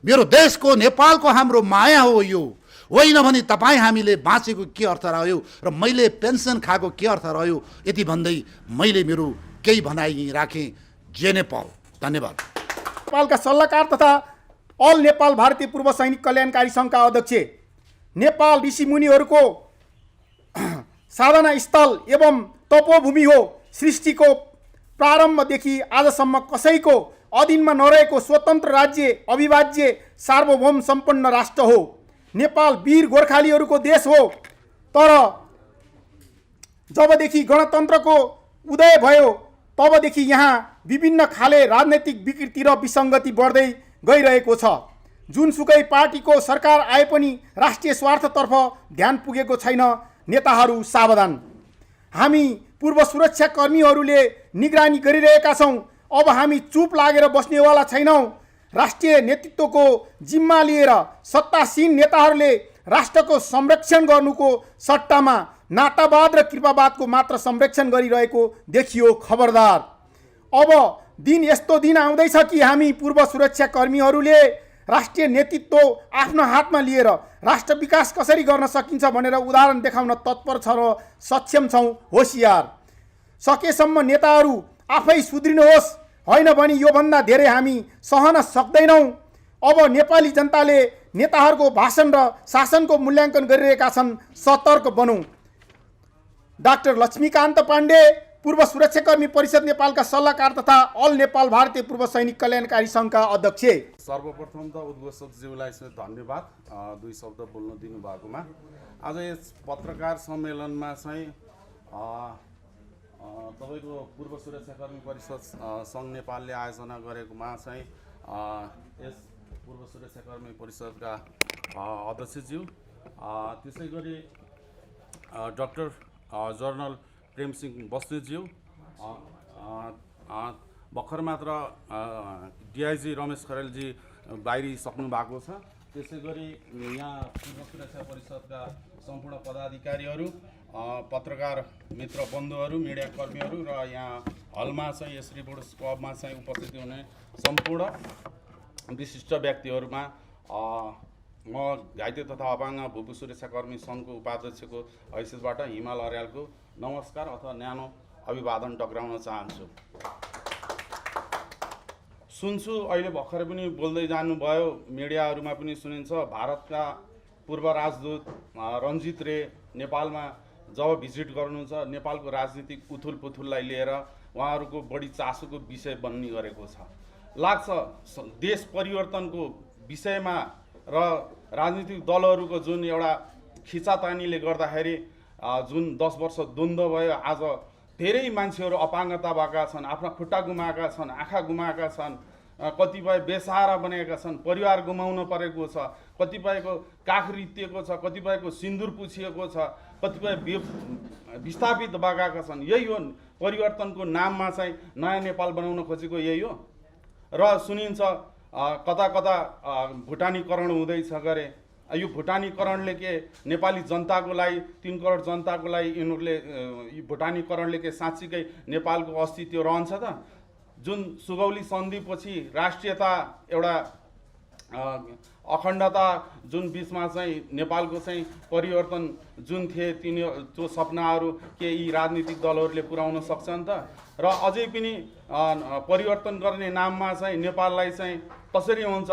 मेरो देशको नेपालको हाम्रो माया हो यो, होइन भने तपाईँ हामीले बाँचेको के अर्थ रह्यो र मैले पेन्सन खाएको के अर्थ रह्यो। यति भन्दै मैले मेरो केही भनाइ राखेँ। जय नेपाल। धन्यवाद। नेपालका सल्लाहकार तथा अल नेपाल भारतीय पूर्व सैनिक कल्याणकारी सङ्घका अध्यक्ष, नेपाल ऋषिमुनिहरूको साधना स्थल एवं तपोभूमि हो। सृष्टिको प्रारम्भदेखि आजसम्म कसैको अधीनमा नरहेको स्वतन्त्र राज्य, अविभाज्य, सार्वभौम सम्पन्न राष्ट्र हो। नेपाल वीर गोर्खालीहरूको देश हो। तर जबदेखि गणतन्त्रको उदय भयो तबदेखि यहाँ विभिन्न खाले राजनैतिक विकृति र विसङ्गति बढ्दै गइरहेको छ। जुनसुकै पार्टीको सरकार आए पनि राष्ट्रिय स्वार्थतर्फ ध्यान पुगेको छैन। नेताहरू सावधान। हामी पूर्व सुरक्षाकर्मीहरूले निगरानी गरिरहेका छौँ। अब हामी चुप लागेर बस्नेवाला छैनौँ। राष्ट्रिय नेतृत्वको जिम्मा लिएर सत्तासीन नेताहरूले राष्ट्रको संरक्षण गर्नुको सट्टामा नातावाद र कृपावादको मात्र संरक्षण गरिरहेको देखियो। खबरदार। अब यस्तो दिन आउँदैछ कि हामी पूर्व सुरक्षाकर्मीहरूले राष्ट्रिय नेतृत्व आफ्नो हातमा लिएर राष्ट्र विकास कसरी गर्न सकिन्छ भनेर उदाहरण देखाउन तत्पर छ र सक्षम छौँ। होसियार। सकेसम्म नेताहरू आफै सुध्रिनुहोस्, होइन भने योभन्दा धेरै हामी सहन सक्दैनौँ। अब नेपाली जनताले नेताहरूको भाषण र शासनको मूल्याङ्कन गरिरहेका छन्। सतर्क बनौँ। डाक्टर लक्ष्मीकान्त पाण्डे, पूर्व सुरक्षाकर्मी परिषद नेपालका सल्लाहकार तथा अल नेपाल भारतीय पूर्व सैनिक कल्याणकारी सङ्घका अध्यक्ष। सर्वप्रथम त उद्घोषकज्यूलाई धन्यवाद दुई शब्द बोल्न दिनुभएकोमा। आज यस पत्रकार सम्मेलनमा चाहिँ तपाईँको पूर्व सुरक्षाकर्मी परिषद सङ्घ नेपालले आयोजना गरेकोमा चाहिँ यस पूर्व सुरक्षाकर्मी परिषदका अध्यक्षज्यू, त्यसै गरी डाक्टर जर्नल प्रेमसिंह बस्नेतज्यू, भर्खर मात्र डिआइजी रमेश खरेलजी बाहिरिसक्नु भएको छ। त्यसै गरी यहाँ पूर्व सुरक्षा परिषदका सम्पूर्ण पदाधिकारीहरू, पत्रकार मित्र बन्धुहरू, मिडियाकर्मीहरू र यहाँ हलमा चाहिँ यस रिपोर्टर्स क्लबमा चाहिँ उपस्थित हुने सम्पूर्ण विशिष्ट व्यक्तिहरूमा म घाइते तथा अपाङ्ग भूपू सुरक्षाकर्मी सङ्घको उपाध्यक्षको हैसियतबाट हिमाल अर्यालको नमस्कार अथवा न्यानो अभिवादन टक्राउन चाहन्छु। सुन्छु अहिले भर्खरै पनि बोल्दै जानुभयो, मिडियाहरूमा पनि सुनिन्छ, भारतका पूर्व राजदूत रञ्जित रे नेपालमा जब भिजिट गर्नुहुन्छ नेपालको राजनीतिक उथुलपुथुललाई लिएर उहाँहरूको बढी चासोको विषय बन्ने गरेको छ। लाग्छ देश परिवर्तनको विषयमा र राजनीतिक दलहरूको जुन एउटा खिचातानीले गर्दाखेरि जुन 10 वर्ष द्वन्द्व भयो, आज धेरै मान्छेहरू अपाङ्गता भएका छन्, आफ्ना खुट्टा गुमाएका छन्, आँखा गुमाएका छन् कतिपय बेसहारा बनेका छन्, परिवार गुमाउन परेको छ, कतिपयको काख रित्तिएको छ, कतिपयको सिन्दुर पुछिएको छ, कतिपय विस्थापित भएका छन्। यही हो परिवर्तनको नाममा चाहिँ नयाँ नेपाल बनाउन खोजेको, यही हो। र सुनिन्छ कता कता भुटानीकरण हुँदैछ गरे। यो भुटानीकरणले के नेपाली जनताको लागि 3 करोड जनताको लागि यिनीहरूले यो भुटानीकरणले के साँच्चीकै नेपालको अस्तित्व रहन्छ त? जुन सुगौली सन्धिपछि राष्ट्रियता एउटा अखण्डता जुन बिचमा चाहिँ नेपालको चाहिँ परिवर्तन जुन थिए त्यो सपनाहरू के यी राजनीतिक दलहरूले पुर्याउन सक्छन् त? र अझै पनि परिवर्तन गर्ने नाममा चाहिँ नेपाललाई चाहिँ कसरी हुन्छ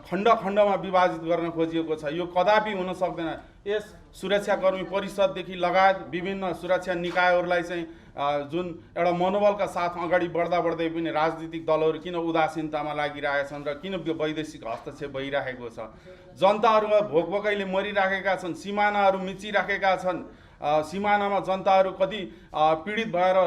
खण्ड खण्डमा विभाजित गर्न खोजिएको छ। यो कदापि हुन सक्दैन। यस सुरक्षाकर्मी परिषददेखि लगायत विभिन्न सुरक्षा निकायहरूलाई चाहिँ जुन एउटा मनोबलका साथ अगाडि बढ्दै पनि राजनीतिक दलहरू किन उदासीनतामा लागिरहेका छन् र किन वैदेशिक हस्तक्षेप भइरहेको छ? जनताहरू भोकभोकैले मरिराखेका छन्, सिमानाहरू मिचिराखेका छन्, सिमानामा जनताहरू कति पीडित भएर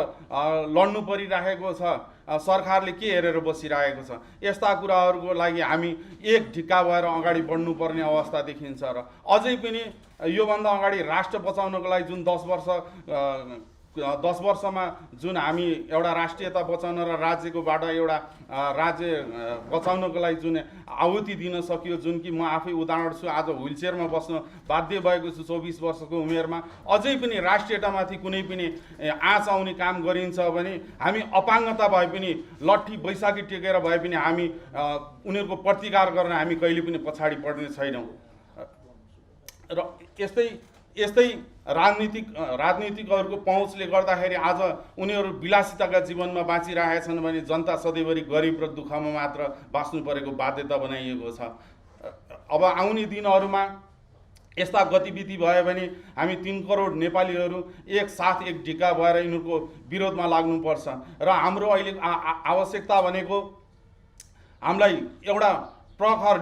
लड्नु परिरहेको छ। सरकारले के हेरेर बसिरहेको छ? यस्ता कुराहरूको लागि हामी एक ढिक्का भएर अगाडि बढ्नुपर्ने अवस्था देखिन्छ। र अझै पनि योभन्दा अगाडि राष्ट्र बचाउनको लागि जुन 10 वर्षमा जुन हामी एउटा राष्ट्रियता बचाउन र राज्यकोबाट एउटा राज्य बचाउनको लागि जुन आहुति दिन सकियो, जुन कि म आफै उदाहरण छु। आज व्हिलचेयरमा बस्न बाध्य भएको छु 24 वर्षको उमेरमा। अझै पनि राष्ट्रियतामाथि कुनै पनि आँच आउने काम गरिन्छ भने हामी अपाङ्गता भए पनि लट्ठी बैशाखी टेकेर भए पनि हामी उनीहरूको प्रतिकार गर्न हामी कहिले पनि पछाडि पर्ने छैनौँ। र यस्तै राजनीतिकहरूको पहुँचले गर्दाखेरि आज उनीहरू विलासिताका जीवनमा बाँचिरहेका छन् भने जनता सधैँभरि गरिब र दुःखमा मात्र बाँच्नु परेको बाध्यता बनाइएको छ। अब आउने दिनहरूमा यस्ता गतिविधि भयो भने हामी 3 करोड नेपालीहरू एक साथ एक ढिक्का भएर यिनीहरूको विरोधमा लाग्नुपर्छ। र हाम्रो अहिले आवश्यकता भनेको हामीलाई एउटा प्रखर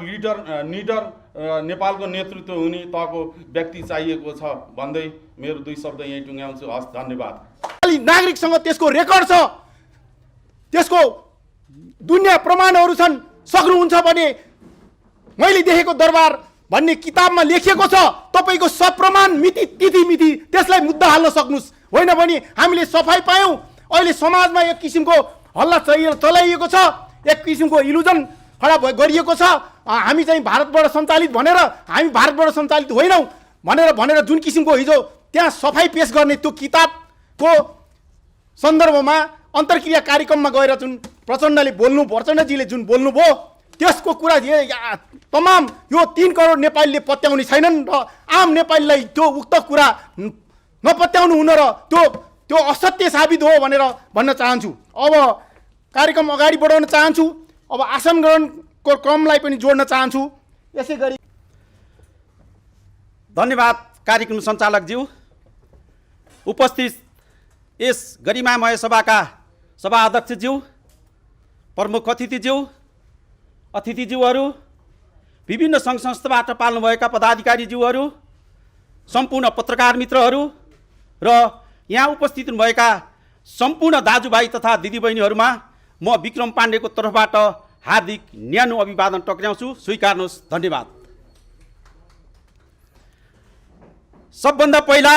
निडर नेपालको नेतृत्व हुने तहको व्यक्ति चाहिएको छ भन्दै मेरो 2 शब्द यहीँ टुङ्ग्याउँछु। हस्, धन्यवाद। नागरिकसँग त्यसको रेकर्ड छ, त्यसको दुनियाँ प्रमाणहरू छन्। सक्नुहुन्छ भने मैले देखेको दरबार भन्ने किताबमा लेखिएको छ, तपाईँको सप्रमाण तिथि त्यसलाई मुद्दा हाल्न सक्नुहोस्। होइन भने हामीले सफाई पायौँ। अहिले समाजमा एक किसिमको हल्ला चलाइएको छ, एक किसिमको इल्युजन खडा गरिएको छ। हामी चाहिँ भारतबाट सञ्चालित भनेर हामी भारतबाट सञ्चालित होइनौँ भनेर जुन किसिमको हिजो त्यहाँ सफाई पेश गर्ने त्यो किताबको सन्दर्भमा अन्तर्क्रिया कार्यक्रममा गएर जुन प्रचण्डजीले जुन बोल्नुभयो त्यसको कुरा तमाम यो 3 करोड नेपालीले पत्याउने छैनन् र आम नेपालीलाई त्यो उक्त कुरा नपत्याउनु हुन र त्यो असत्य साबित हो भनेर भन्न चाहन्छु। अब कार्यक्रम अगाडि बढाउन चाहन्छु। अब आसन ग्रहणको क्रमलाई पनि जोड्न चाहन्छु। यसै गरी धन्यवाद कार्यक्रम सञ्चालकज्यू, उपस्थित यस गरिमामय सभाका सभा अध्यक्षज्यू, प्रमुख अतिथिज्यूहरू, विभिन्न सङ्घ संस्थाबाट पाल्नुभएका पदाधिकारीज्यूहरू, सम्पूर्ण पत्रकार मित्रहरू र यहाँ उपस्थित हुनुभएका सम्पूर्ण दाजुभाइ तथा दिदीबहिनीहरूमा म विक्रम पाण्डेको तर्फबाट हार्दिक न्यानो अभिवादन टक्राउँछु। स्वीकार्नुहोस्। धन्यवाद। सबभन्दा पहिला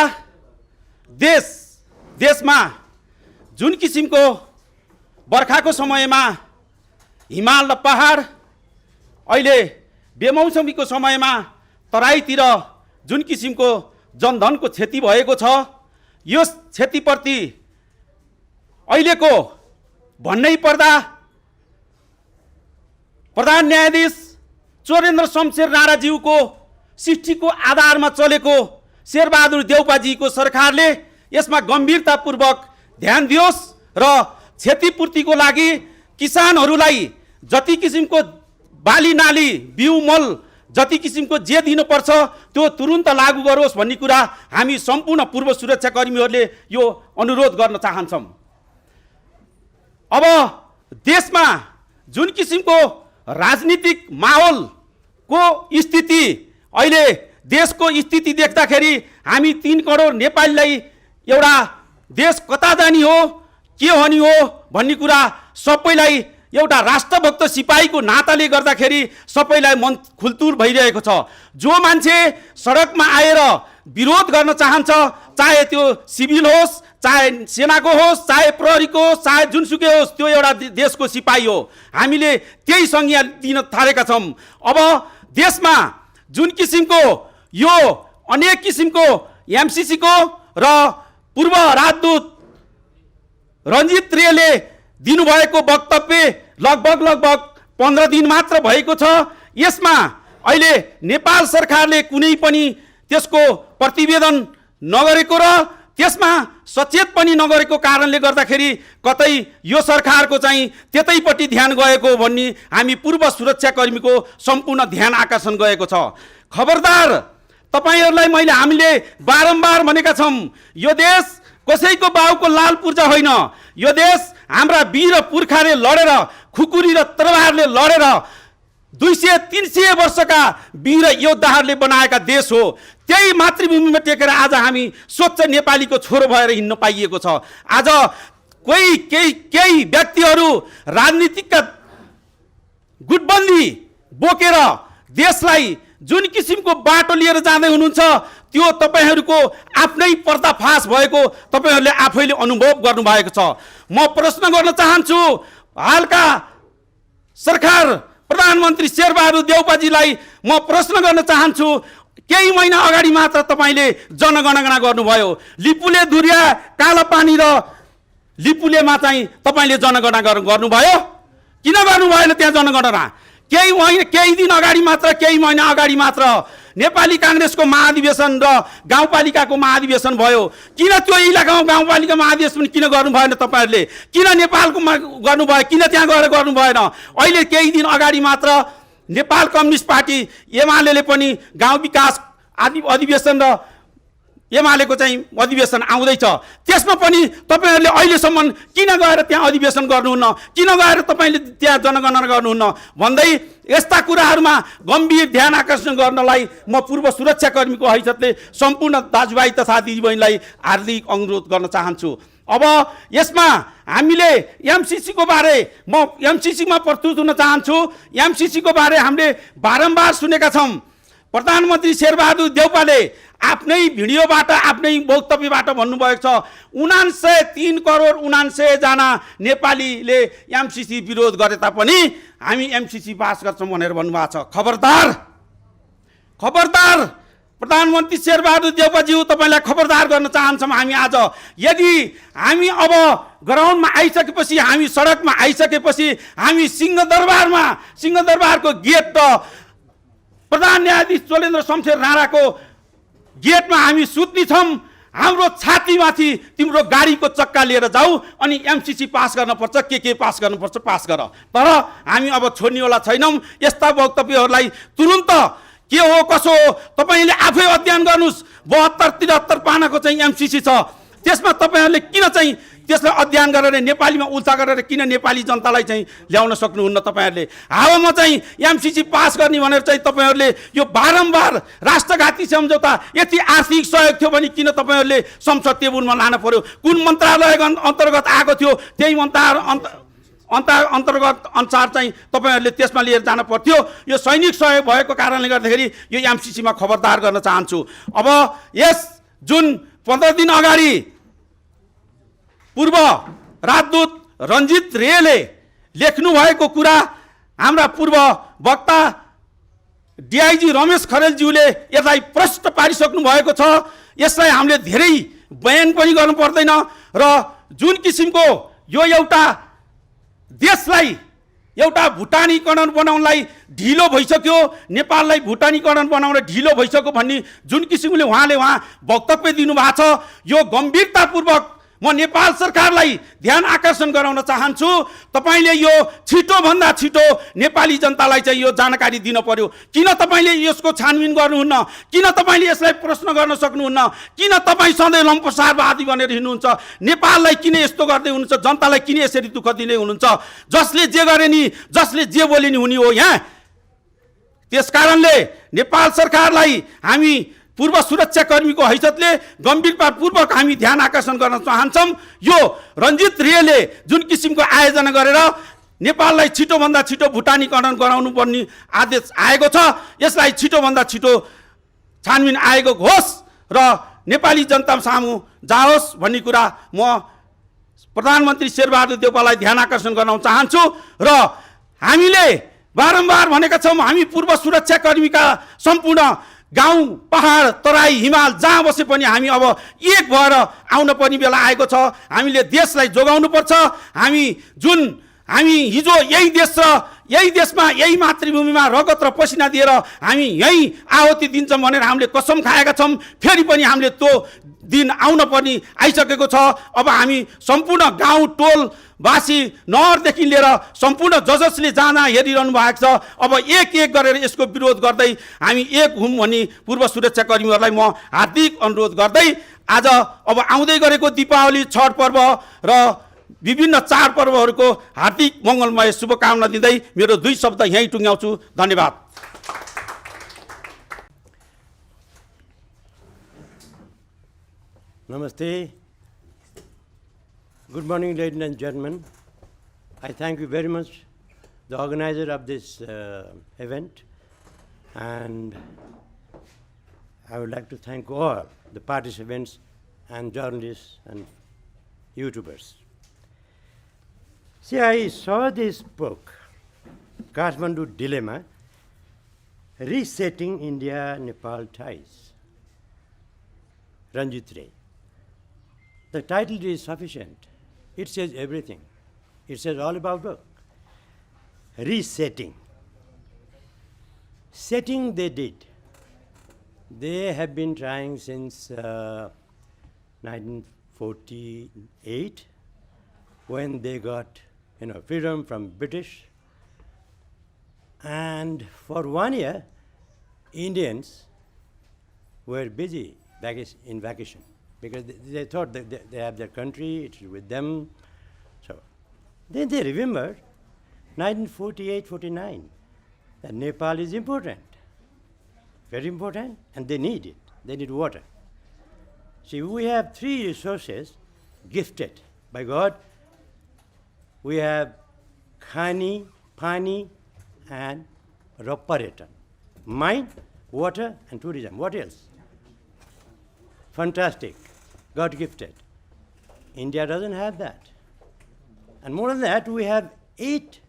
देशमा जुन किसिमको बर्खाको समयमा हिमाल र पहाड, अहिले बेमौसमीको समयमा तराईतिर जुन किसिमको जनधनको क्षति भएको छ, यो क्षतिप्रति अहिलेको भन्नै पर्दा प्रधान न्यायाधीश चोरेन्द्र शमशेर राणाज्यूको सृष्टिको आधारमा चलेको शेरबहादुर देउपाजीको सरकारले यसमा गम्भीरतापूर्वक ध्यान दियोस् र क्षतिपूर्तिको लागि किसानहरूलाई जति किसिमको बाली नाली बिउ मल जति किसिमको जे दिनुपर्छ त्यो तुरुन्त लागू गरोस् भन्ने कुरा हामी सम्पूर्ण पूर्व सुरक्षाकर्मीहरूले यो अनुरोध गर्न चाहन्छौँ। अब देशमा जुन किसिमको राजनीतिक माहौलको स्थिति, अहिले देशको स्थिति देख्दाखेरि हामी 3 करोड नेपालीलाई एउटा देश कता जाने हो के हुने हो भन्ने कुरा सबैलाई एउटा राष्ट्रभक्त सिपाहीको नाताले गर्दाखेरि सबैलाई मन खुल्तुर भइरहेको छ। जो मान्छे सडकमा आएर विरोध गर्न चाहन्छ, चाहे त्यो सिभिल होस्, चाहे सेनाको होस्, चाहे प्रहरीको होस्, चाहे जुनसुकै होस्, त्यो एउटा देशको सिपाही हो। हामीले त्यही संज्ञा दिन थालेका छौँ। अब देशमा जुन किसिमको यो अनेक किसिमको एमसिसीको र पूर्व राजदूत रञ्जित रेले दिनुभएको वक्तव्य लगभग 15 दिन मात्र भएको छ। यसमा अहिले नेपाल सरकारले कुनै पनि त्यसको प्रतिवेदन नगरेको र त्यसमा सचेत पनि नगरेको कारणले गर्दाखेरि कतै यो सरकारको चाहिँ त्यतैपट्टि ध्यान गएको भन्ने हामी पूर्व सुरक्षाकर्मीको सम्पूर्ण ध्यान आकर्षण गएको छ। खबरदार, तपाईहरूलाई हामीले बारम्बार भनेका छौँ, यो देश कसैको बाउको लाल पूर्जा होइन। यो देश हाम्रा वीर पुर्खाले लडेर, खुकुरी र तरवारले लडेर 200-300 वर्षका वीर योद्धाहरूले बनाएका देश हो। त्यही मातृभूमिमा टेकेर आज हामी स्वच्छ नेपालीको छोरो भएर हिँड्न पाइएको छ। आज केही व्यक्तिहरू राजनीतिकका गुटबन्दी बोकेर देशलाई जुन किसिमको बाटो लिएर जाँदै हुनुहुन्छ, त्यो तपाईहरूको आफ्नै पर्दाफास भएको तपाईहरूले आफैले अनुभव गर्नुभएको छ। म प्रश्न गर्न चाहन्छु, हालका सरकार प्रधानमन्त्री शेरबहादुर देउपाजीलाई म प्रश्न गर्न चाहन्छु, केही महिना अगाडि मात्र तपाईँले जनगणना गर्नुभयो। लिपुले धुरिया, कालापानी र लिपुलेमा चाहिँ तपाईँले जनगणना गर्नुभयो? किन गर्नुभएन त्यहाँ जनगणना? केही दिन अगाडि मात्र, केही महिना अगाडि मात्र नेपाली काङ्ग्रेसको महाधिवेशन र गाउँपालिकाको महाधिवेशन भयो। किन त्यो इलाकामा गाउँपालिका महाधिवेशन किन गर्नु भएन तपाईँहरूले? किन नेपालको गर्नुभयो? किन त्यहाँ गएर गर्नु भएन? अहिले केही दिन अगाडि मात्र नेपाल कम्युनिस्ट पार्टी एमाले पनि गाउँ विकास अधिवेशन र एमालेको चाहिँ अधिवेशन आउँदैछ, त्यसमा पनि तपाईँहरूले अहिलेसम्म किन गएर त्यहाँ अधिवेशन गर्नुहुन्न? किन गएर तपाईँले त्यहाँ जनगणना गर्नुहुन्न भन्दै यस्ता कुराहरूमा गम्भीर ध्यान आकर्षण गर्नलाई म पूर्व सुरक्षाकर्मीको हैसियतले सम्पूर्ण दाजुभाइ तथा दिदीबहिनीलाई हार्दिक अनुरोध गर्न चाहन्छु। अब यसमा हामीले एमसिसीको बारे म एमसिसीमा प्रस्तुत हुन चाहन्छु। एमसिसीको बारे हामीले बारम्बार सुनेका छौँ। प्रधानमन्त्री शेरबहादुर देउपाले आफ्नै भिडियोबाट, आफ्नै वक्तव्यबाट भन्नुभएको छ 3 करोड 79 जना नेपालीले एमसिसी विरोध गरे तापनि हामी एमसिसी पास गर्छौँ भनेर भन्नुभएको छ। खबरदार, खबरदार प्रधानमन्त्री शेरबहादुर देउपाज्यू, तपाईँलाई खबरदार गर्न चाहन्छौँ हामी आज। यदि हामी अब ग्राउन्डमा आइसकेपछि, हामी सडकमा आइसकेपछि, हामी सिंहदरबारको गेट र प्रधान न्यायाधीश चोलेन्द्र शमशेर राणाको गेटमा हामी सुत्ने छौँ। हाम्रो छातीमाथि तिम्रो गाडीको चक्का लिएर जाऊ अनि एमसिसी पास गर्नुपर्छ, के पास गर्नुपर्छ पास गर। तर हामी अब छोड्नेवाला छैनौँ। यस्ता वक्तव्यहरूलाई तुरुन्त के हो कसो हो तपाईँले आफै अध्ययन गर्नुहोस्। 72-73 पानाको चाहिँ एमसिसी छ, त्यसमा तपाईँहरूले किन चाहिँ त्यसलाई अध्ययन गरेर नेपालीमा उल्था गरेर किन नेपाली जनतालाई चाहिँ ल्याउन सक्नुहुन्न? तपाईँहरूले हावामा चाहिँ एमसिसी पास गर्ने भनेर चाहिँ तपाईँहरूले यो बारम्बार राष्ट्रघाती सम्झौता, यति आर्थिक सहयोग थियो भने किन तपाईँहरूले संसद टेबलमा लान पर्यो? कुन मन्त्रालय अन्तर्गत आएको थियो त्यही अन्तर्गत अनुसार चाहिँ तपाईँहरूले त्यसमा लिएर जान पर्थ्यो। यो सैनिक सहयोग भएको कारणले गर्दाखेरि यो एमसिसीमा खबरदार गर्न चाहन्छु। अब यस जुन 15 दिन अगाडि पूर्व राजदूत रञ्जित रेले लेख्नु भएको कुरा हाम्रा पूर्व वक्ता डिआइजी रमेश खरेलज्यूले यसलाई प्रष्ट पारिसक्नु भएको छ। यसलाई हामीले धेरै बयान पनि गर्नु पर्दैन र जुन किसिमको यो एउटा देशलाई एउटा भुटानीकरण बनाउनलाई ढिलो भइसक्यो, नेपाललाई भुटानीकरण बनाउन ढिलो भइसक्यो भन्ने जुन किसिमले उहाँले वक्तव्य दिनुभएको छ, यो गम्भीरतापूर्वक म नेपाल सरकारलाई ध्यान आकर्षण गराउन चाहन्छु। तपाईँले यो छिटोभन्दा छिटो नेपाली जनतालाई चाहिँ यो जानकारी दिन पर्यो। किन तपाईँले यसको छानबिन गर्नुहुन्न? किन तपाईँले यसलाई प्रश्न गर्न सक्नुहुन्न? किन तपाईँ सधैँ लम्पसारवादी भनेर हिँड्नुहुन्छ? नेपाललाई किन यस्तो गर्दै हुनुहुन्छ? जनतालाई किन यसरी दुःख दिँदै हुनुहुन्छ? जसले जे गरे नि, जसले जे बोले नि हुने हो यहाँ। त्यसकारणले नेपाल सरकारलाई हामी पूर्व सुरक्षाकर्मीको हैसियतले गम्भीरतापूर्वक हामी ध्यान आकर्षण गर्न चाहन्छौँ। यो रञ्जित रेले जुन किसिमको आयोजना गरेर नेपाललाई छिटोभन्दा छिटो भुटानीकरण गराउनु पर्ने आदेश आएको छ। यसलाई छिटोभन्दा छिटो छानबिन आएको होस् र नेपाली जनता सामु जाओस् भन्ने कुरा म प्रधानमन्त्री शेरबहादुर देउपालाई ध्यान आकर्षण गर्न चाहन्छु। र हामीले बारम्बार भनेका छौँ, हामी पूर्व सुरक्षाकर्मीका सम्पूर्ण गाउँ पहाड तराई हिमाल जहाँ बसे पनि हामी अब एक भएर आउन पर्ने बेला आएको छ। हामीले देशलाई जोगाउनु पर्छ। हामी हिजो यही देश र यही देशमा यही मातृभूमिमा रगत र पसिना दिएर हामी यही आहुति दिन्छौँ भनेर हामीले कसम खाएका छौँ। फेरि पनि हामीले त्यो दिन आउन पर्ने आइसकेको छ। अब हामी सम्पूर्ण गाउँ टोलवासी नहरदेखि लिएर सम्पूर्ण जसले जहाँ हेरिरहनु भएको छ, अब एक एक गरेर यसको विरोध गर्दै हामी एक हौँ भनी पूर्व सुरक्षाकर्मीहरूलाई म हार्दिक अनुरोध गर्दै आज अब आउँदै गरेको दीपावली, छठ पर्व र विभिन्न चाडपर्वहरूको हार्दिक मङ्गलमय शुभकामना दिँदै मेरो 2 शब्द यहीँ टुङ्ग्याउँछु। धन्यवाद। Namaste. Good morning, ladies and gentlemen. I thank you very much, the organizer of this event, and I would like to thank all the participants and journalists and YouTubers. See, I saw this book, Kathmandu Dilemma, Resetting India-Nepal Ties, Ranjit Ray. The title is sufficient. It says everything. It says all about work. Resetting. Setting they did. They have been trying since 1948 when they got freedom from British. And for 1 year, Indians were busy in vacation because they thought that they have their country, it's with them. So then they remembered 1948-49 that Nepal is important, very important, and they need it. They need water. See, we have 3 resources gifted by God. We have Khani, Pani, and Pariyatan. Mine, water, and tourism. What else? Fantastic. God gifted. India doesn't have that. And more than that, we have 8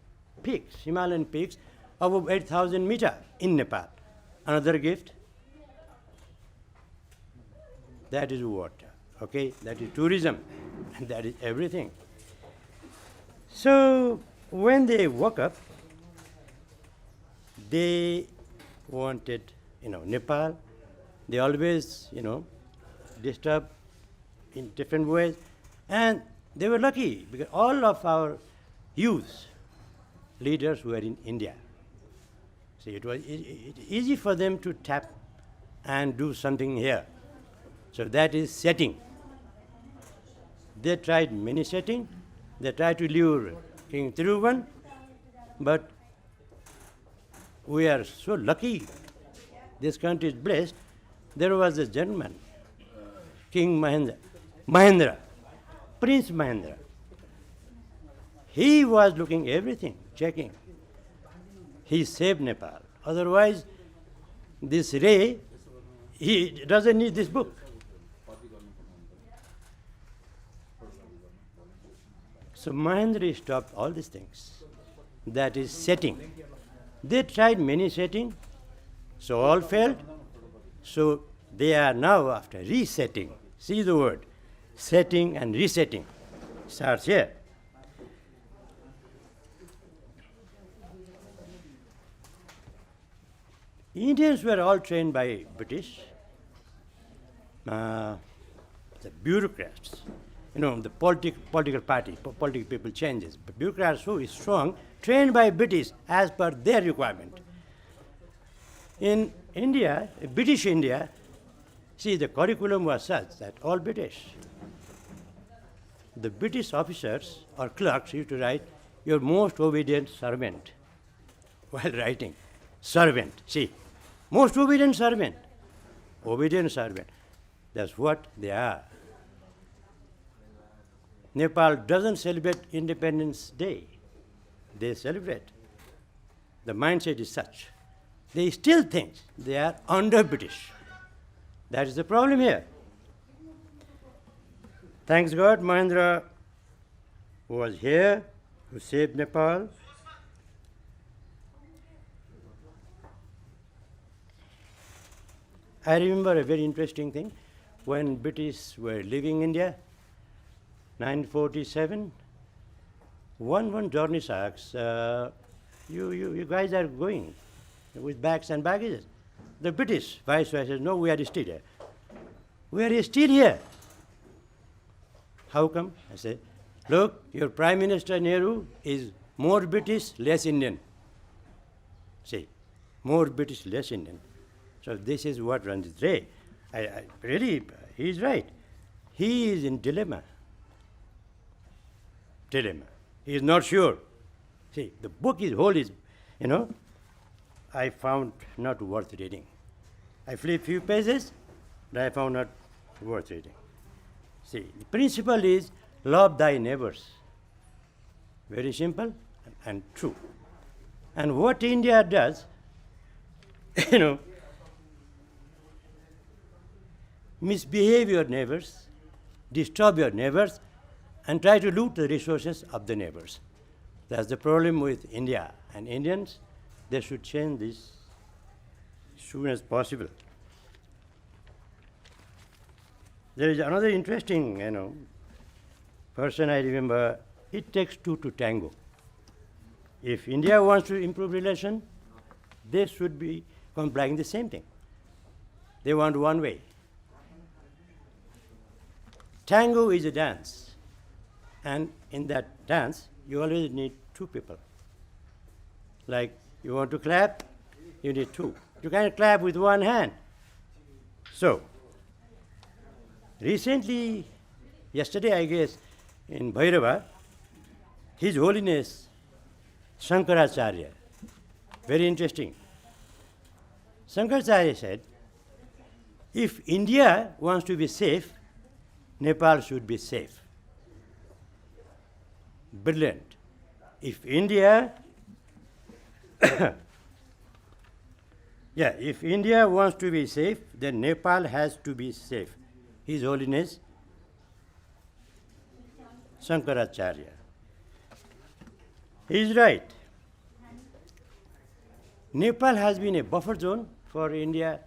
peaks, Himalayan peaks, above 8,000 meters in Nepal. Another gift, that is water, okay? That is tourism, and that is everything. So when they woke up, they wanted, Nepal. They always, disturb in different ways. And they were lucky because all of our youth leaders were in India. See, it was easy for them to tap and do something here. So that is setting. They tried many setting. They tried to lure King Thiruvan, but we are so lucky. This country is blessed. There was a gentleman, King Mahendra, Prince Mahendra. He was looking everything, checking. He saved Nepal. Otherwise, this Ray, he doesn't need this book. So Mahendra stopped all these things. That is setting. They tried many setting, so all failed. So they are now after resetting. See the word, setting and resetting. Starts here. Indians were all trained by British, the bureaucrats. The political party, political people changes. But bureaucrats who is strong, trained by British as per their requirement. In India, British India, see the curriculum was such that all British. The British officers or clerks used to write, your most obedient servant, while writing. Servant, see, most obedient servant. Obedient servant. That's what they are. Nepal doesn't celebrate Independence Day. they celebrate. The mindset is such. They still think they are under British. That is the problem here. Thanks God, Mahendra was here to save Nepal. I remember a very interesting thing. When British were leaving India, 1947, one journalist asks, you guys are going with bags and baggages. The British viceroy says, no, we are still here. We are still here. How come? I said, look, your Prime Minister Nehru is more British, less Indian. See, more British, less Indian. So this is what Ranjit Ray, I really, he is right. He is in dilemma. He is not sure. See, the book is whole is, I found not worth reading. I flipped few pages, but I found not worth reading. See, the principle is love thy neighbors. Very simple and true. And what India does, misbehave your neighbors, disturb your neighbors, and try to loot the resources of the neighbors. That's the problem with India and Indians. They should change this as soon as possible. There is another interesting, person I remember. It takes two to tango. If India wants to improve relation, they should be complying the same thing. They want one way. Tango is a dance, and in that dance, you always need two people. Like you want to clap, you need two. You can't clap with one hand. So, recently, yesterday I guess, in Bhairava, His Holiness Shankaracharya, very interesting. Shankaracharya said, if India wants to be safe, Nepal should be safe. Brilliant. If India, if India wants to be safe, then Nepal has to be safe. His Holiness Shankaracharya. He is right. Nepal has been a buffer zone for India,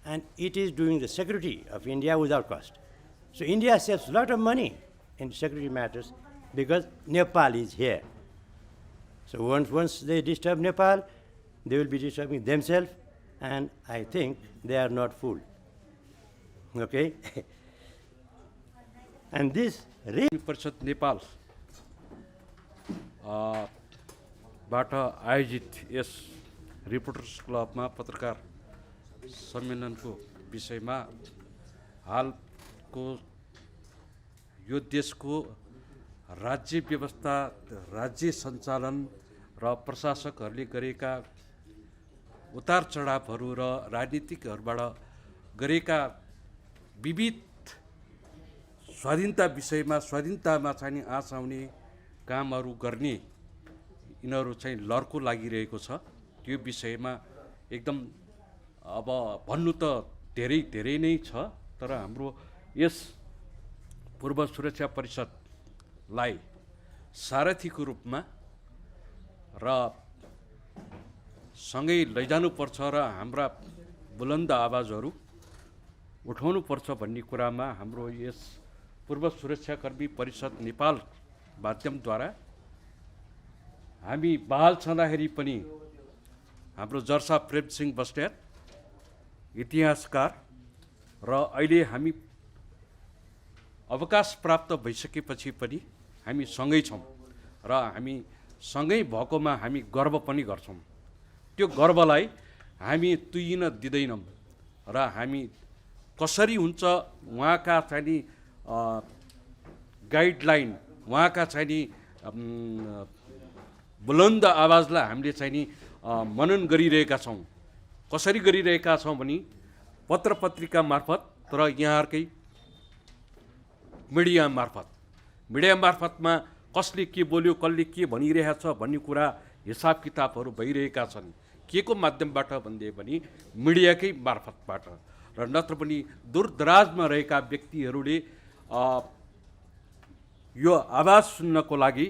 and it is doing the security of India without cost. So India saves a lot of money in security matters because Nepal is here. So once they disturb Nepal, they will be disturbing themselves, and I think they are not fooled. Okay? And this परिषद नेपाल बाट आयोजित यस reporters क्लबमा पत्रकार सम्मेलनको विषयमा हालको यो देशको राज्य व्यवस्था, राज्य सञ्चालन र प्रशासकहरूले गरेका उतार चढावहरू र राजनीतिकहरूबाट गरेका विविध स्वाधीनता विषयमा स्वाधीनतामा चाहिँ आँच आउने कामहरू गर्ने यिनीहरू चाहिँ लड्को लागिरहेको छ। त्यो विषयमा एकदम अब भन्नु त धेरै नै छ, तर हाम्रो यस पूर्व सुरक्षा परिषदलाई सारथीको रूपमा र सँगै लैजानुपर्छ र हाम्रा बुलन्द आवाजहरू उठाउनुपर्छ भन्ने कुरामा हाम्रो यस पूर्व सुरक्षाकर्मी परिषद नेपाल माध्यमद्वारा हामी बहाल छँदाखेरि पनि हाम्रो जर्सा प्रेमसिंह बस्नेत इतिहासकार र अहिले हामी अवकाश प्राप्त भइसकेपछि पनि हामी सँगै छौँ र हामी सँगै भएकोमा हामी गर्व पनि गर्छौँ। त्यो गर्वलाई हामी तुइन दिँदैनौँ र हामी कसरी हुन्छ उहाँका चाहिँ गाइडलाइन, उहाँका चाहिँ बुलन्द आवाजलाई हामीले चाहिँ मनन गरिरहेका छौँ। कसरी गरिरहेका छौँ भने पत्र पत्रिका मार्फत र यहाँहरूकै मिडिया मार्फतमा कसले के बोल्यो कसले के भनिरहेछ भन्ने कुरा हिसाब किताबहरू भइरहेका छन् के को माध्यमबाट भन्दै पनि मिडियाकै मार्फतबाट र नत्र पनि दूरदराजमा रहेका व्यक्तिहरूले यो आवाज सुन्नको लागि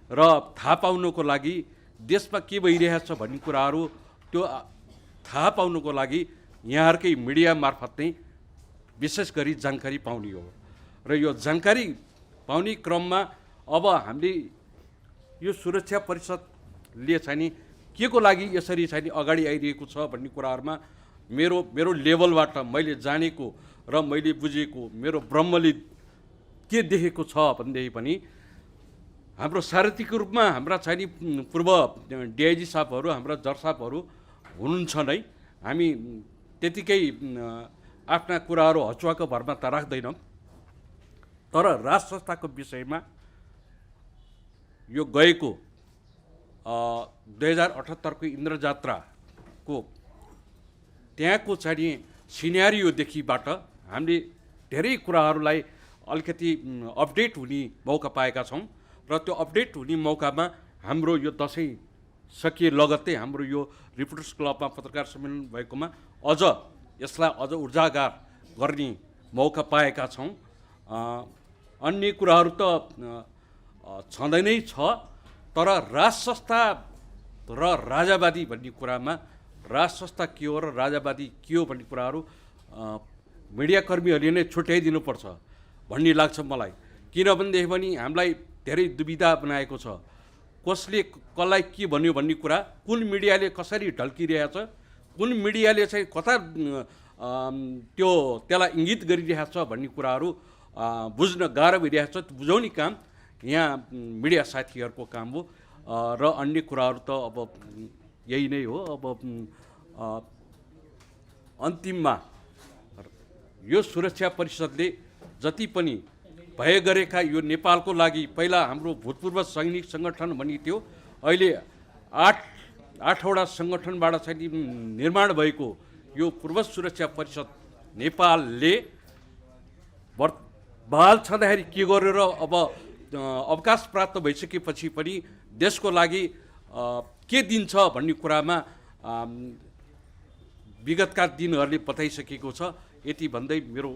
र थाहा पाउनको लागि देशमा के भइरहेछ भन्ने कुराहरू त्यो थाहा पाउनको लागि यहाँहरूकै मिडिया मार्फत नै विशेष गरी जानकारी पाउने हो र यो जानकारी पाउने क्रममा अब हामीले यो सुरक्षा परिषदले चाहिँ नि के को लागि यसरी चाहिँ अगाडि आइरहेको छ भन्ने कुराहरूमा मेरो लेभलबाट मैले जानेको र मैले बुझेको मेरो ब्रह्मले के देखेको छ भनेदेखि पनि हाम्रो सारथीको रूपमा हाम्रा चाहिँ नि पूर्व डिआइजी साहबहरू हाम्रा जज साहबहरू हुनुहुन्छ नै हामी त्यतिकै आफ्ना कुराहरू हचुवाको भरमा त राख्दैनौँ तर राज संस्थाको विषयमा यो गएको 2078 को इन्द्र जात्राको त्यहाँको चाहिँ सिनेरियोदेखिबाट हामीले धेरै कुराहरूलाई अलिकति अपडेट हुने मौका पाएका छौँ र त्यो अपडेट हुने मौकामा हाम्रो यो दसैँ सकिए लगत्तै हाम्रो यो रिपोर्टर्स क्लबमा पत्रकार सम्मेलन भएकोमा अझ यसलाई अझ ऊर्जागार गर्ने मौका पाएका छौँ। अन्य कुराहरू त छँदै नै छ तर राज संस्था र राजावादी भन्ने कुरामा राज संस्था के हो र राजावादी के हो भन्ने कुराहरू मिडियाकर्मीहरूले नै छुट्याइदिनुपर्छ भन्ने लाग्छ मलाई किनभनेदेखि पनि हामीलाई धेरै दुविधा बनाएको छ कसले कसलाई के भन्यो भन्ने कुरा कुन मिडियाले कसरी ढल्किरहेछ कुन मिडियाले चाहिँ कता त्यसलाई इङ्गित गरिरहेछ भन्ने कुराहरू बुझ्न गाह्रो भइरहेछ बुझाउने काम यहाँ मिडिया साथीहरूको काम हो र अन्य कुराहरू त अब यही नै हो। अब अन्तिममा यो सुरक्षा परिषदले जति पनि भए गरेका यो नेपालको लागि पहिला हाम्रो भूतपूर्व सैनिक सङ्गठन भन्ने थियो अहिले आठवटा सङ्गठनबाट चाहिँ निर्माण भएको यो पूर्व सुरक्षा परिषद नेपालले बहाल छँदाखेरि के गरेर अब अवकाश प्राप्त भइसकेपछि पनि देशको लागि के दिन्छ भन्ने कुरामा विगतका दिनहरूले बताइसकेको छ। यति भन्दै मेरो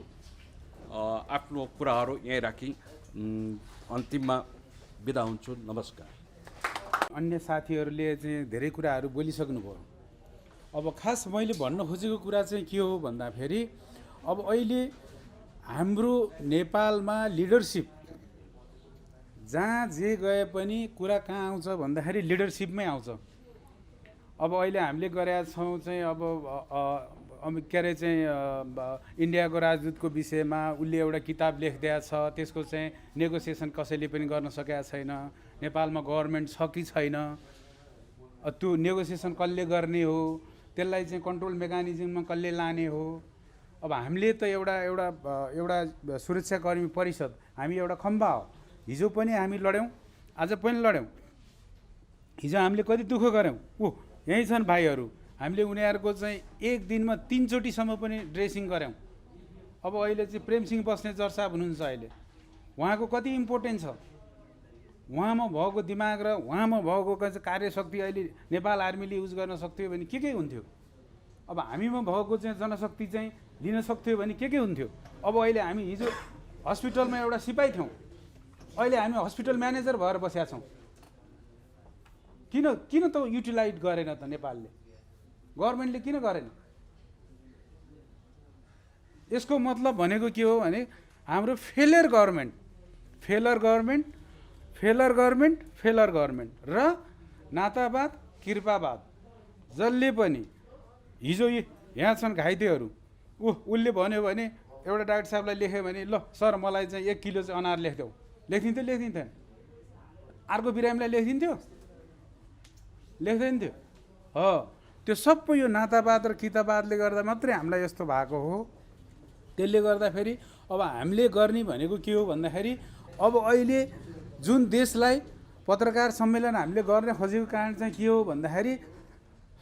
आफ्नो कुराहरू यहीँ राखी अन्तिममा बिदा हुन्छु। नमस्कार। अन्य साथीहरूले चाहिँ धेरै कुराहरू बोलिसक्नुभयो। अब खास मैले भन्न खोजेको कुरा चाहिँ के हो भन्दाखेरि अब अहिले हाम्रो नेपालमा लिडरसिप जहाँ जे गए पनि कुरा कहाँ आउँछ भन्दाखेरि लिडरसिपमै आउँछ। अब अहिले हामीले गरेका छौँ चाहिँ अब के अरे चाहिँ इन्डियाको राजदूतको विषयमा उसले एउटा किताब लेखिदिएको छ त्यसको चाहिँ नेगोसिएसन कसैले पनि गर्न सकेका छैन। नेपालमा गभर्मेन्ट छ कि छैन त्यो नेगोसिएसन कसले गर्ने हो त्यसलाई चाहिँ कन्ट्रोल मेकानिजममा कसले लाने हो। अब हामीले त एउटा सुरक्षाकर्मी परिषद हामी एउटा खम्बा हो। हिजो पनि हामी लड्यौँ आज पनि लड्यौँ। हिजो हामीले कति दुःख गऱ्यौँ यहीँ छन् भाइहरू हामीले उनीहरूको चाहिँ एक दिनमा 3 चोटिसम्म पनि ड्रेसिङ गऱ्यौँ। अब अहिले चाहिँ प्रेमसिंह बस्ने चर्चा हुनुहुन्छ अहिले उहाँको कति इम्पोर्टेन्ट छ उहाँमा भएको दिमाग र उहाँमा भएको चाहिँ कार्यशक्ति अहिले नेपाल आर्मीले युज गर्न सक्थ्यो भने के हुन्थ्यो। अब हामीमा भएको चाहिँ जनशक्ति चाहिँ लिन सक्थ्यो भने के हुन्थ्यो। अब अहिले हामी हिजो हस्पिटलमा एउटा सिपाही थियौँ अहिले हामी हस्पिटल म्यानेजर भएर बसेका छौँ। किन त युटिलाइज गरेन त नेपालले गभर्मेन्टले किन गरेन। यसको मतलब भनेको के हो भने हाम्रो फेलर गभर्मेन्ट र नातावाद कृपावाद जसले पनि हिजो यहाँ छन् घाइतेहरू उसले भन्यो भने एउटा डाक्टर साहबलाई लेख्यो भने ल सर मलाई चाहिँ 1 किलो चाहिँ अनार लेखिदेऊ लेखिदिन्थेन। अर्को बिरामीलाई लेखिदिन्थ्यो लेख्दैन थियो। हो त्यो सबै यो नातावाद र कितावादले गर्दा मात्रै हामीलाई यस्तो भएको हो। त्यसले गर्दाखेरि अब हामीले गर्ने भनेको के हो भन्दाखेरि अब अहिले जुन देशलाई पत्रकार सम्मेलन हामीले गर्ने खोजेको कारण चाहिँ के हो भन्दाखेरि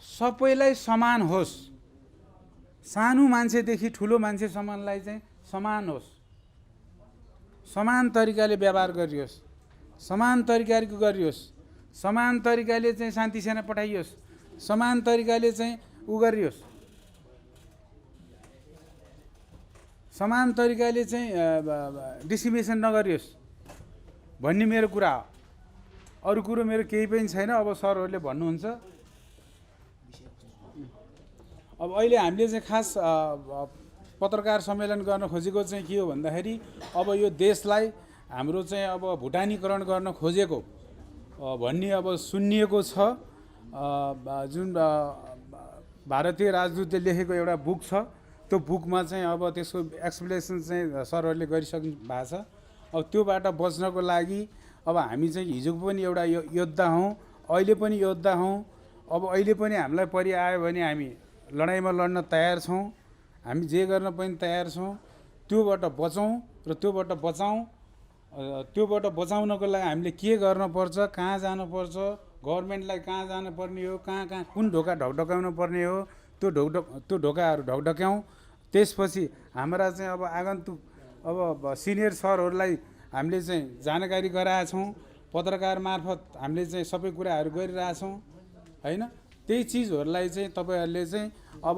सबैलाई समान होस्। सानो मान्छेदेखि ठुलो मान्छेसम्मलाई चाहिँ समान होस् समान तरिकाले व्यवहार गरियोस् समान तरिकाले गरियोस्, समान तरिकाले चाहिँ शान्ति सेना पठाइयोस्, समान तरिकाले चाहिँ उ गरियोस्, समान तरिकाले चाहिँ डिसिमिनेसन नगरियोस् भन्ने मेरो कुरा हो। अरू कुरो मेरो केही पनि छैन। अब सरहरूले भन्नुहुन्छ। अब अहिले हामीले चाहिँ खास पत्रकार सम्मेलन गर्न खोजेको चाहिँ के हो भन्दाखेरि अब यो देशलाई हाम्रो चाहिँ अब भुटानीकरण गर्न खोजेको भन्ने अब सुनिएको छ। जुन भारतीय राजदूतले लेखेको एउटा बुक छ, त्यो बुकमा चाहिँ अब त्यसको एक्सप्लेनेसन चाहिँ सरहरूले गरिसक्नु भएको छ। अब त्योबाट बच्नको लागि अब हामी चाहिँ हिजोको पनि एउटा योद्धा हौँ, अहिले पनि योद्धा हौँ। अब अहिले पनि हामीलाई परिआयो भने हामी लडाइँमा लड्न तयार छौँ। हामी जे गर्न पनि तयार छौँ। त्योबाट बचौँ र त्योबाट बचाउँ। त्योबाट बचाउनको लागि हामीले के गर्नुपर्छ, कहाँ जानुपर्छ, गभर्मेन्टलाई कहाँ जानुपर्ने हो, कहाँ कहाँ कुन ढोका ढकढकाउनु पर्ने हो, त्यो ढोकाहरू ढकढक्याउँ। त्यसपछि हाम्रा चाहिँ अब आगन्तुक अब सिनियर सरहरूलाई हामीले चाहिँ जानकारी गराएछौँ। पत्रकार मार्फत हामीले चाहिँ सबै कुराहरू गरिरहेछौँ होइन। त्यही चिजहरूलाई चाहिँ तपाईँहरूले चाहिँ अब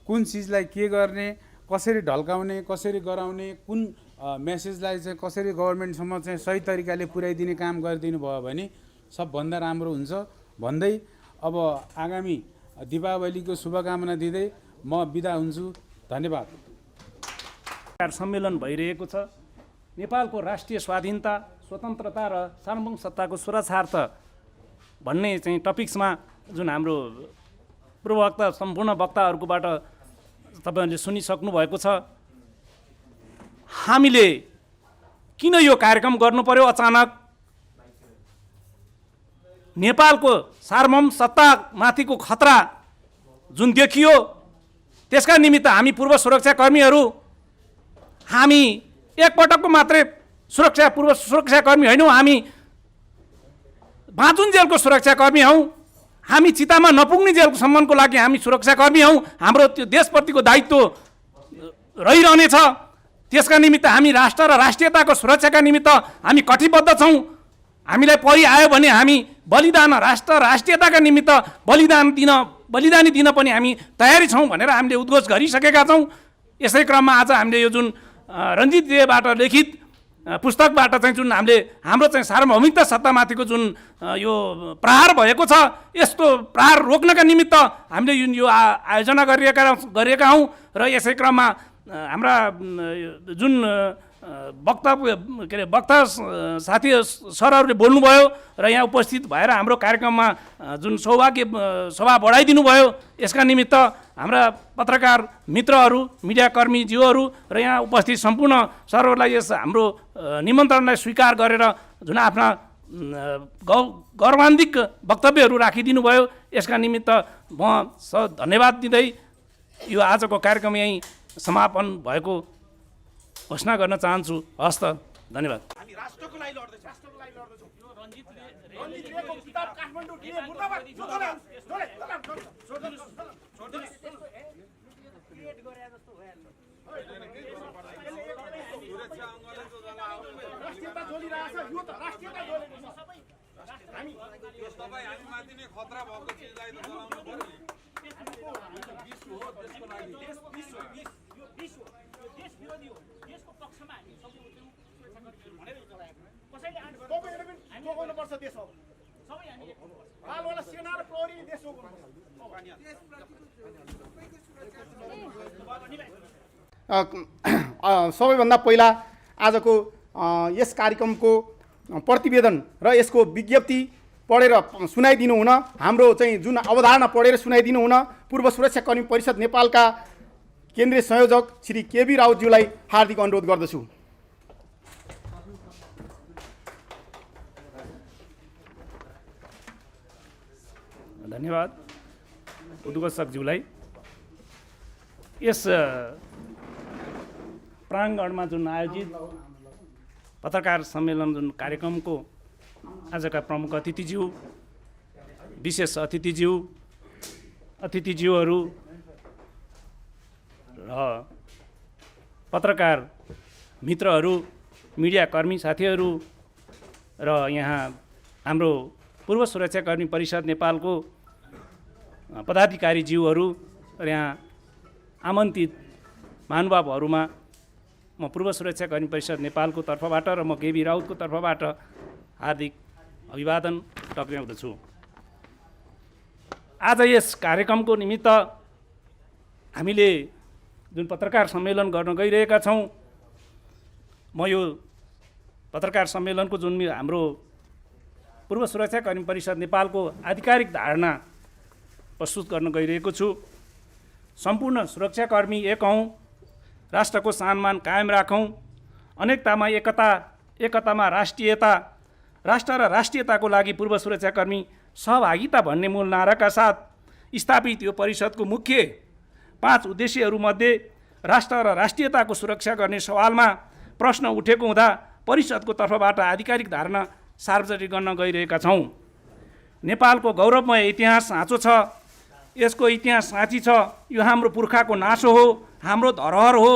कुन चिजलाई के गर्ने, कसरी ढल्काउने, कसरी गराउने, कुन मेसेजलाई चाहिँ कसरी गभर्मेन्टसम्म चाहिँ सही तरिकाले पुर्याइदिने काम गरिदिनु भयो भने सबभन्दा राम्रो हुन्छ भन्दै अब आगामी दीपावलीको शुभकामना दिँदै म बिदा हुन्छु। धन्यवाद। सम्मेलन भइरहेको छ। नेपालको राष्ट्रिय स्वाधीनता, स्वतन्त्रता र सार्वभौम सत्ताको सुरक्षार्थ भन्ने चाहिँ टपिक्समा जुन हाम्रो पूर्ववक्ता सम्पूर्ण वक्ताहरूकोबाट तपाईँहरूले सुनिसक्नु भएको छ। हामीले किन यो कार्यक्रम गर्नु पर्यो? अचानक नेपालको सार्वभौम सत्तामाथिको खतरा जुन देखियो, त्यसका निमित्त हामी पूर्व सुरक्षाकर्मीहरू, हामी एकपटकको मात्रै पूर्व सुरक्षाकर्मी होइनौँ, हामी बाँचुन्जेलको सुरक्षाकर्मी हौँ। हामी चितामा नपुग्ने जेलसम्मको लागि हामी सुरक्षाकर्मी हौँ। हाम्रो त्यो देशप्रतिको दायित्व रहिरहनेछ। त्यसका निमित्त हामी राष्ट्र र राष्ट्रियताको सुरक्षाका निमित्त हामी कटिबद्ध छौँ। हामीलाई परिआयो भने हामी बलिदान, राष्ट्र राष्ट्रियताका निमित्त बलिदानी दिन पनि हामी तयारी छौँ भनेर हामीले उद्घोष गरिसकेका छौँ। यसै क्रममा आज हामीले यो जुन रञ्जित देबाट लिखित पुस्तकबाट चाहिँ जुन हाम्रो चाहिँ सार्वभौमिकता सत्तामाथिको जुन यो प्रहार भएको छ, यस्तो प्रहार रोक्नका निमित्त हामीले यो आयोजना गरिएका हौँ। र यसै क्रममा हाम्रा जुन वक्ता साथी सरहरूले बोल्नुभयो र यहाँ उपस्थित भएर हाम्रो कार्यक्रममा जुन शोभा बढाइदिनु भयो, यसका निमित्त हाम्रा पत्रकार मित्रहरू, मिडियाकर्मीज्यूहरू र यहाँ उपस्थित सम्पूर्ण सरहरूलाई यस हाम्रो निमन्त्रणलाई स्वीकार गरेर जुन आफ्ना गौरवान्वित वक्तव्यहरू राखिदिनु भयो, यसका निमित्त म धन्यवाद दिँदै यो आजको कार्यक्रम यहीँ समापन भएको घोषणा गर्न चाहन्छु। हस्त, धन्यवाद। हामी राष्ट्रको लागि लड्दैछौँ, राष्ट्रको लागि लड्दैछौँ। यो रञ्जितले किताब काठमाडौँ दिए मुर्दाबाद क्रिएट गरे जस्तो भइहाल्छ। राष्ट्रियता जोलिरहेछ, यो त राष्ट्रियता जोलेको छ। सबै हामी तपाईँ हामी माथि नै खतरा भएको चिजलाई त चलाउनु पर्यो नि। विश्व हो, देशको लागि देश विश्व यो विश्व यो देश विरोधी हो। देशको पक्षमा हामी सबै उठ्यौँ, सुरक्षाकर्मीहरू भनेर चलाएको। कसैले आँट गर्नु पनि जोगाउनुपर्छ देश हो। सबै हामी बालवाला सेना र प्रहरी देश जोगाउनुपर्छ। सबैभन्दा पहिला आजको यस कार्यक्रमको प्रतिवेदन र यसको विज्ञप्ति पढेर सुनाइदिनु हुन, हाम्रो चाहिँ जुन अवधारणा पढेर सुनाइदिनु हुन पूर्व सुरक्षाकर्मी परिषद नेपालका केन्द्रीय संयोजक श्री केबी राउतज्यूलाई हार्दिक अनुरोध गर्दछु। धन्यवाद उद्घोषकज्यूलाई। यस प्राङ्गणमा जुन आयोजित पत्रकार सम्मेलन जुन कार्यक्रमको आजका प्रमुख अतिथिज्यू, विशेष अतिथिज्यूहरू र पत्रकार मित्रहरू, मिडियाकर्मी साथीहरू र यहाँ हाम्रो पूर्व सुरक्षाकर्मी परिषद नेपालको पदाधिकारीज्यूहरू र यहाँ आमन्त्रित महानुभावहरूमा म पूर्व सुरक्षाकर्मी परिषद नेपालको तर्फबाट र म केबी राउतको तर्फबाट हार्दिक अभिवादन टक्र्याउँदछु। आज यस कार्यक्रमको निमित्त हामीले जुन पत्रकार सम्मेलन गर्न गइरहेका छौँ, म यो पत्रकार सम्मेलनको जुन हाम्रो पूर्व सुरक्षाकर्मी परिषद नेपालको आधिकारिक धारणा प्रस्तुत गर्न गइरहेको छु। सम्पूर्ण सुरक्षाकर्मी एक हौँ, राष्ट्रको सम्मान कायम राखौँ, अनेकतामा एकता, एकतामा राष्ट्रियता, राष्ट्र र राष्ट्रियताको लागि पूर्व सुरक्षाकर्मी सहभागिता भन्ने मूल नाराका साथ स्थापित यो परिषदको मुख्य 5 उद्देश्यहरूमध्ये राष्ट्र र राष्ट्रियताको सुरक्षा गर्ने सवालमा प्रश्न उठेको हुँदा परिषदको तर्फबाट आधिकारिक धारणा सार्वजनिक गर्न गइरहेका छौँ। नेपालको गौरवमय इतिहास साँचो छ, यसको इतिहास साँची छ, यो हाम्रो पुर्खाको नासो हो, हाम्रो धरोहर हो,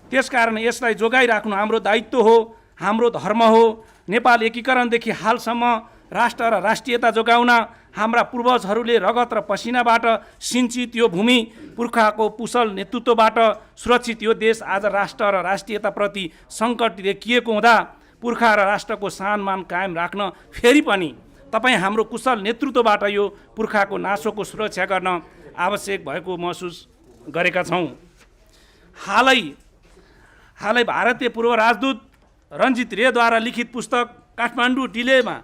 त्यसकारण यसलाई जोगाइराख्नु हाम्रो दायित्व हो, हाम्रो धर्म हो। नेपाल एकीकरणदेखि हालसम्म राष्ट्र र राष्ट्रियता जोगाउन हाम्रा पूर्वजहरूले रगत र पसिनाबाट सिन्चित यो भूमि, पुर्खाको कुशल नेतृत्वबाट सुरक्षित यो देश आज राष्ट्र र राष्ट्रियताप्रति सङ्कट देखिएको हुँदा पुर्खा र राष्ट्रको सम्मान कायम राख्न फेरि पनि तपाईँ हाम्रो कुशल नेतृत्वबाट यो पुर्खाको नासोको सुरक्षा गर्न आवश्यक भएको महसुस गरेका छौँ। हालै भारतीय पूर्व राजदूत रञ्जित रेद्वारा लिखित पुस्तक Kathmandu dilemma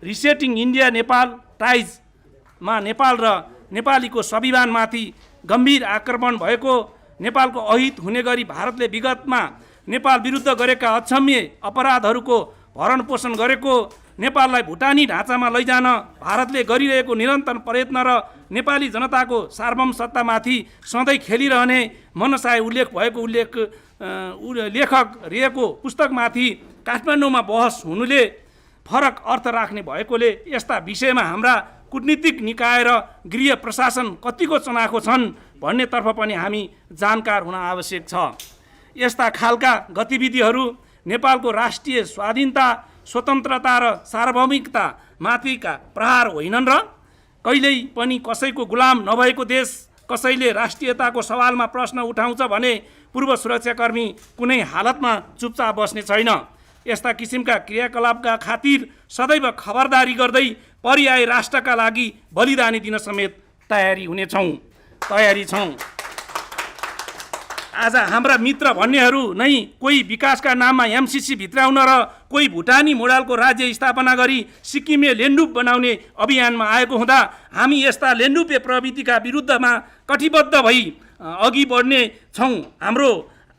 resetting India Nepal टाइजमा Nepal र नेपालीको स्वाभिमानमाथि गम्भीर आक्रमण भएको, नेपालको अहित हुने गरी भारतले विगतमा नेपाल विरुद्ध गरेका अक्षम्य अपराधहरूको भरण पोषण गरेको, नेपाललाई भुटानी ढाँचामा लैजान भारतले गरिरहेको निरन्तर प्रयत्न र नेपाली जनताको सार्वभौमसत्तामाथि सधैँ खेलिरहने मनसाय उल्लेख भएको लेखक रेको पुस्तकमाथि काठमाडौँमा बहस हुनुले फरक अर्थ राख्ने भएकोले यस्ता विषयमा हाम्रा कूटनीतिक निकाय र गृह प्रशासन कतिको चनाखो छन् भन्नेतर्फ पनि हामी जानकार हुन आवश्यक छ। यस्ता खालका गतिविधिहरू नेपालको राष्ट्रिय स्वाधीनता, स्वतन्त्रता र सार्वभौमिकता माथिका प्रहार होइनन् र कहिल्यै पनि कसैको गुलाम नभएको देश कसैले राष्ट्रियताको सवालमा प्रश्न उठाउँछ भने पूर्व सुरक्षाकर्मी कुनै हालतमा चुपचाप बस्ने छैन। यस्ता किसिमका क्रियाकलापका खातिर सदैव खबरदारी गर्दै पर्याय राष्ट्रका लागि बलिदानी दिन समेत तयारी छौँ। आज हाम्रा मित्र भन्नेहरू नै कोही विकासका नाममा एमसिसी भित्राउन र कोही भुटानी मोडालको राज्य स्थापना गरी सिक्किमे लेन्डुप बनाउने अभियानमा आएको हुँदा हामी यस्ता लेन्डुपे प्रवृत्तिका विरुद्धमा कटिबद्ध भई अघि बढ्ने छौँ। हाम्रो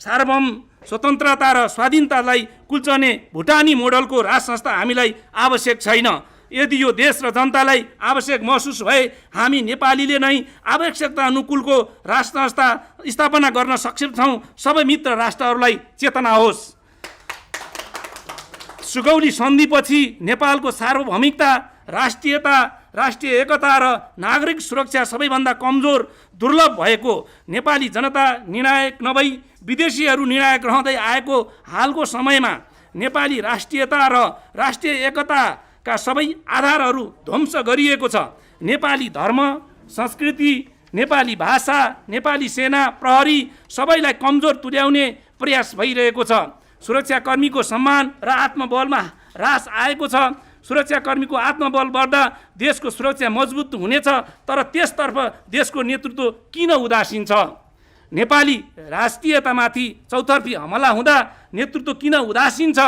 सार्वभौम स्वतन्त्रता र स्वाधीनतालाई कुल्चने भुटानी मोडलको राज संस्था हामीलाई आवश्यक छैन। यदि यो देश र जनतालाई आवश्यक महसुस भए हामी नेपालीले नै आवश्यकता अनुकूलको राज संस्था स्थापना गर्न सक्षम छौँ। सबै मित्र राष्ट्रहरूलाई चेतना होस्। सुगौली सन्धिपछि नेपालको सार्वभौमिकता, राष्ट्रियता, राष्ट्रिय एकता र नागरिक सुरक्षा सबैभन्दा कमजोर दुर्लभ भएको, नेपाली जनता निर्णायक नभई विदेशीहरू निर्णायक रहँदै आएको हालको समयमा नेपाली राष्ट्रियता र राष्ट्रिय एकताका सबै आधारहरू ध्वंस गरिएको छ। नेपाली धर्म, संस्कृति, नेपाली भाषा, नेपाली सेना, प्रहरी सबैलाई कमजोर तुल्याउने प्रयास भइरहेको छ। सुरक्षाकर्मीको सम्मान र आत्मबलमा ह्रास आएको छ। सुरक्षाकर्मीको आत्मबल बढ्दा देशको सुरक्षा मजबुत हुनेछ, तर त्यसतर्फ देशको नेतृत्व किन उदासीन छ? नेपाली राष्ट्रियतामाथि चौतर्फी हमला हुँदा नेतृत्व किन उदासीन छ?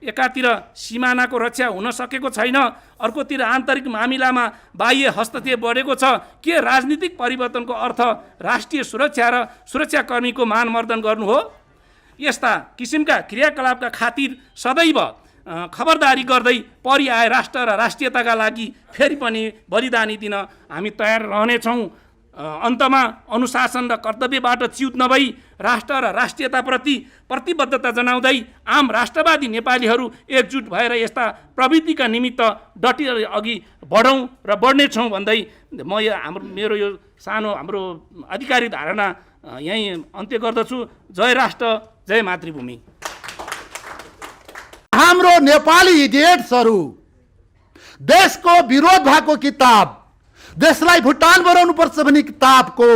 एकातिर सिमानाको रक्षा हुन सकेको छैन, अर्कोतिर आन्तरिक मामिलामा बाह्य हस्तक्षेप बढेको छ। के राजनीतिक परिवर्तनको अर्थ राष्ट्रिय सुरक्षा र सुरक्षाकर्मीको मानमर्दन गर्नु हो? यस्ता किसिमका क्रियाकलापका खातिर सदैव खबरदारी गर्दै परिआए राष्ट्र र राष्ट्रियताका लागि फेरि पनि बलिदानी दिन हामी तयार रहनेछौँ। अन्तमा अनुशासन र कर्तव्यबाट च्युत नभई राष्ट्र र राष्ट्रियताप्रति प्रतिबद्धता जनाउँदै आम राष्ट्रवादी नेपालीहरू एकजुट भएर यस्ता प्रवृत्तिका निमित्त डटेर अघि बढौँ र बढ्नेछौँ भन्दै मेरो यो सानो हाम्रो आधिकारिक धारणा यहीँ अन्त्य गर्दछु। जय राष्ट्र, जय मातृभूमि। हाम्रो नेपाली इडियट्सहरू देशको विरोध भएको किताब, देशलाई भुटान बनाउनुपर्छ भन्ने किताबको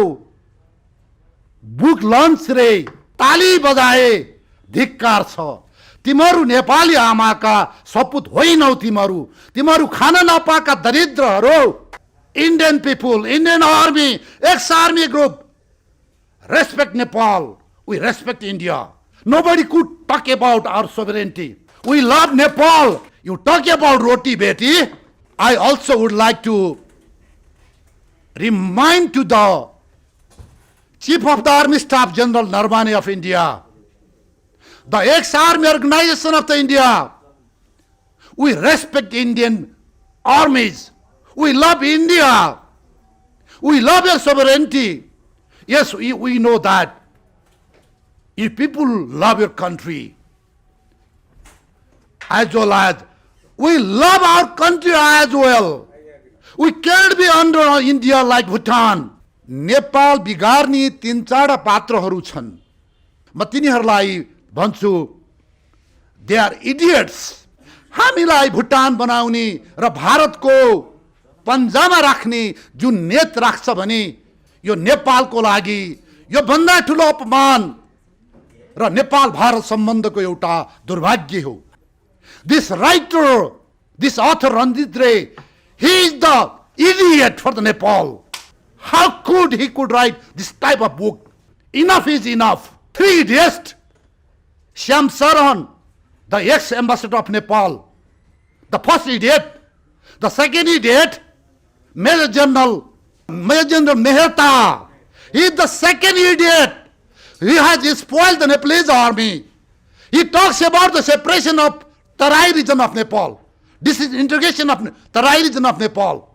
बुक लन्च रे ताली बजाए धिक्कार छ। तिमीहरू नेपाली आमाका सपुत होइनौ, तिमीहरू खान नपाएका दरिद्रहरू। Indian people, Indian army, ex-army group, respect Nepal. We respect India. Nobody could talk about our sovereignty. We love Nepal. You talk about roti beti. I also would like to remind to the Chief of the Army Staff General Narvane of India, the ex-army organization of the India. We respect Indian armies. We love India. We love your sovereignty. Yes, we know that. If people love your country, as well as we love our country as well. We can't be under India like Bhutan. Nepal बिगार्ने तीन चारवटा पात्रहरू छन्। म तिनीहरूलाई भन्छु, they are idiots. हामीलाई भुटान बनाउने र भारतको पन्जामा राख्ने जुन नेत राख्छ भने यो नेपालको लागि यो भन्दा ठुलो अपमान र नेपाल भारत सम्बन्धको एउटा दुर्भाग्य हो। This writer, this author Ranjit Ray, he is the idiot for the Nepal. How could he write this type of book? Enough is enough. 3 idiots. Shyam Sarahan, the ex-ambassador of Nepal, the first idiot. The second idiot, Major General Mehta. He is the second idiot. He has spoiled the Nepalese army. He talks about the separation of Tarai region of Nepal. This is integration of Tarai region of Nepal.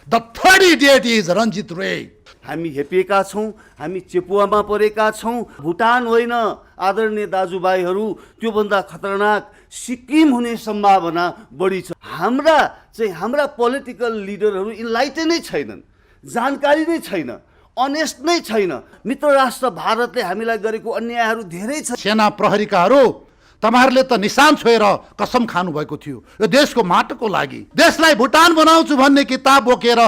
The third idiot is Ranjit Ray. हामी हेपिएका छौँ, हामी चेपुवामा परेका छौँ। भुटान होइन आदरणीय दाजुभाइहरू, त्योभन्दा खतरनाक सिक्किम हुने सम्भावना बढी छ। हाम्रा पोलिटिकल लिडरहरू इन्लाइटेड नै छैनन्, जानकारी नै छैन, अनेस्ट नै छैन। मित्र राष्ट्र भारतले हामीलाई गरेको अन्यायहरू धेरै छ। सेना प्रहरीकाहरू, तपाईहरुले त निशान छोएर कसम खानु भएको थियो यो देशको माटोको लागि। देशलाई भुटान बनाउँछु भन्ने किताब बोकेर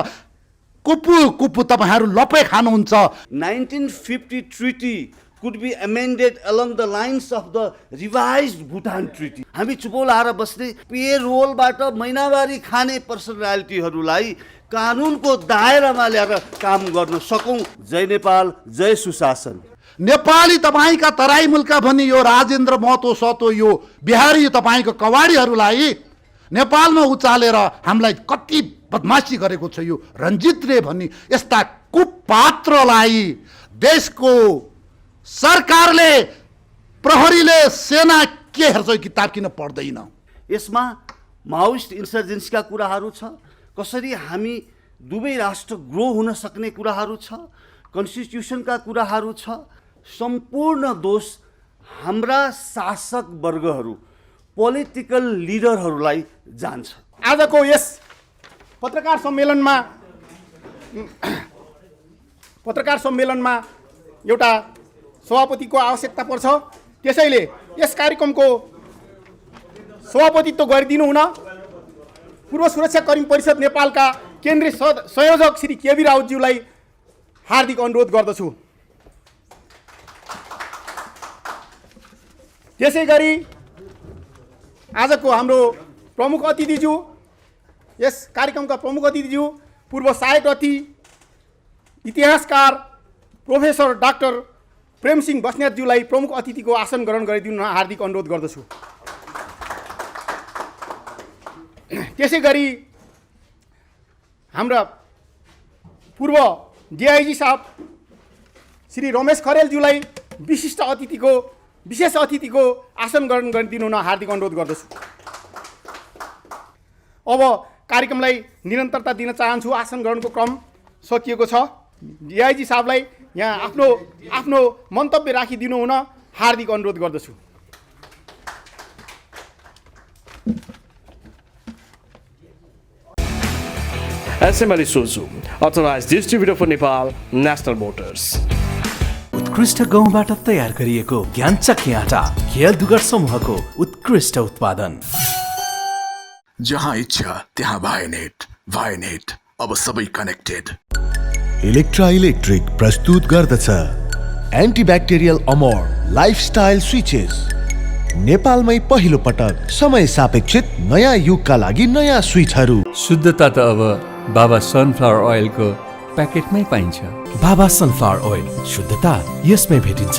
कुपु तपाईहरु लपे खानुहुन्छ। 1950 treaty could be amended along the lines of the revised Bhutan treaty. हामी चुपो लाएर बस्ने पे रोलबाट महिनावारी खाने पर्सनालिटीहरूलाई कानुनको दायरामा ल्याएर काम गर्न सकौं। जय नेपाल, जय सुशासन। नेपाली तपाईका तराई मुल्का भन्ने यो राजेन्द्र महतो सतो यो बिहारी तपाईको कवाडीहरूलाई नेपालमा उचालेर हामीलाई कति बदमाशी गरेको छ यो रञ्जित रे भन्ने यस्ता कुपात्रलाई देशको सरकारले, प्रहरीले, सेना के हेर्छ किताब किन पढ्दैन? यसमा माओइस्ट इन्सर्जेन्सीका कुराहरू छ, कसरी हामी दुवै राष्ट्र ग्रो हुन सक्ने कुराहरू छ, कन्स्टिट्युसनका कुराहरू छ। सम्पूर्ण दोष हाम्रा शासक वर्गहरू, पोलिटिकल लिडरहरूलाई जान्छ। आजको यस पत्रकार सम्मेलनमा एउटा सभापतिको आवश्यकता पर्छ। त्यसैले यस कार्यक्रमको सभापतित्व गरिदिनु हुन पूर्व सुरक्षा कर्मी परिषद नेपालका केन्द्रीय संयोजक श्री केबी राउतज्यूलाई हार्दिक अनुरोध गर्दछु। त्यसैगरी आजको हाम्रो प्रमुख अतिथिज्यू, यस कार्यक्रमका प्रमुख अतिथिज्यू, पूर्व सहायक अतिथि इतिहासकार प्रोफेसर डाक्टर प्रेमसिंह बस्नेतज्यूलाई प्रमुख अतिथिको आसन ग्रहण गरिदिनु हार्दिक अनुरोध गर्दछु। त्यसैगरी हाम्रा पूर्व डिआइजी साहब श्री रमेश खरेलज्यूलाई विशेष अतिथिको आसन ग्रहण गरिदिनु हार्दिक अनुरोध गर्दछु। अब कार्यक्रमलाई निरन्तरता दिन चाहन्छु। आसन ग्रहणको क्रम सकिएको छ। डिआइजी साहबलाई यहाँ आफ्नो मन्तव्य राखिदिनु हुन हार्दिक अनुरोध गर्दछु। SML Isuzu, authorized distributor for Nepal, National Motors. With उत्कृष्ट गहुँबाट तयार गरिएको ज्ञानचक्की आटा खेल दुगर समूहको उत्कृष्ट उत्पादन। जहाँ इच्छा त्यहाँ भाइनेट अब सबै कनेक्टेड। इलेक्ट्रा इलेक्ट्रिक प्रस्तुत गर्दछ एन्टिब्याक्टेरियल अमोर लाइफस्टाइल स्विचेस। नेपालमै पहिलो पटक समय सापेक्षित नयाँ युगका लागि नयाँ स्विचहरू। शुद्धता त अब बाबा सनफ्लावर ओइलको प्याकेटमै पाइन्छ। बाबा सनफ्लावर ओइल, शुद्धता यसमै भेटिन्छ।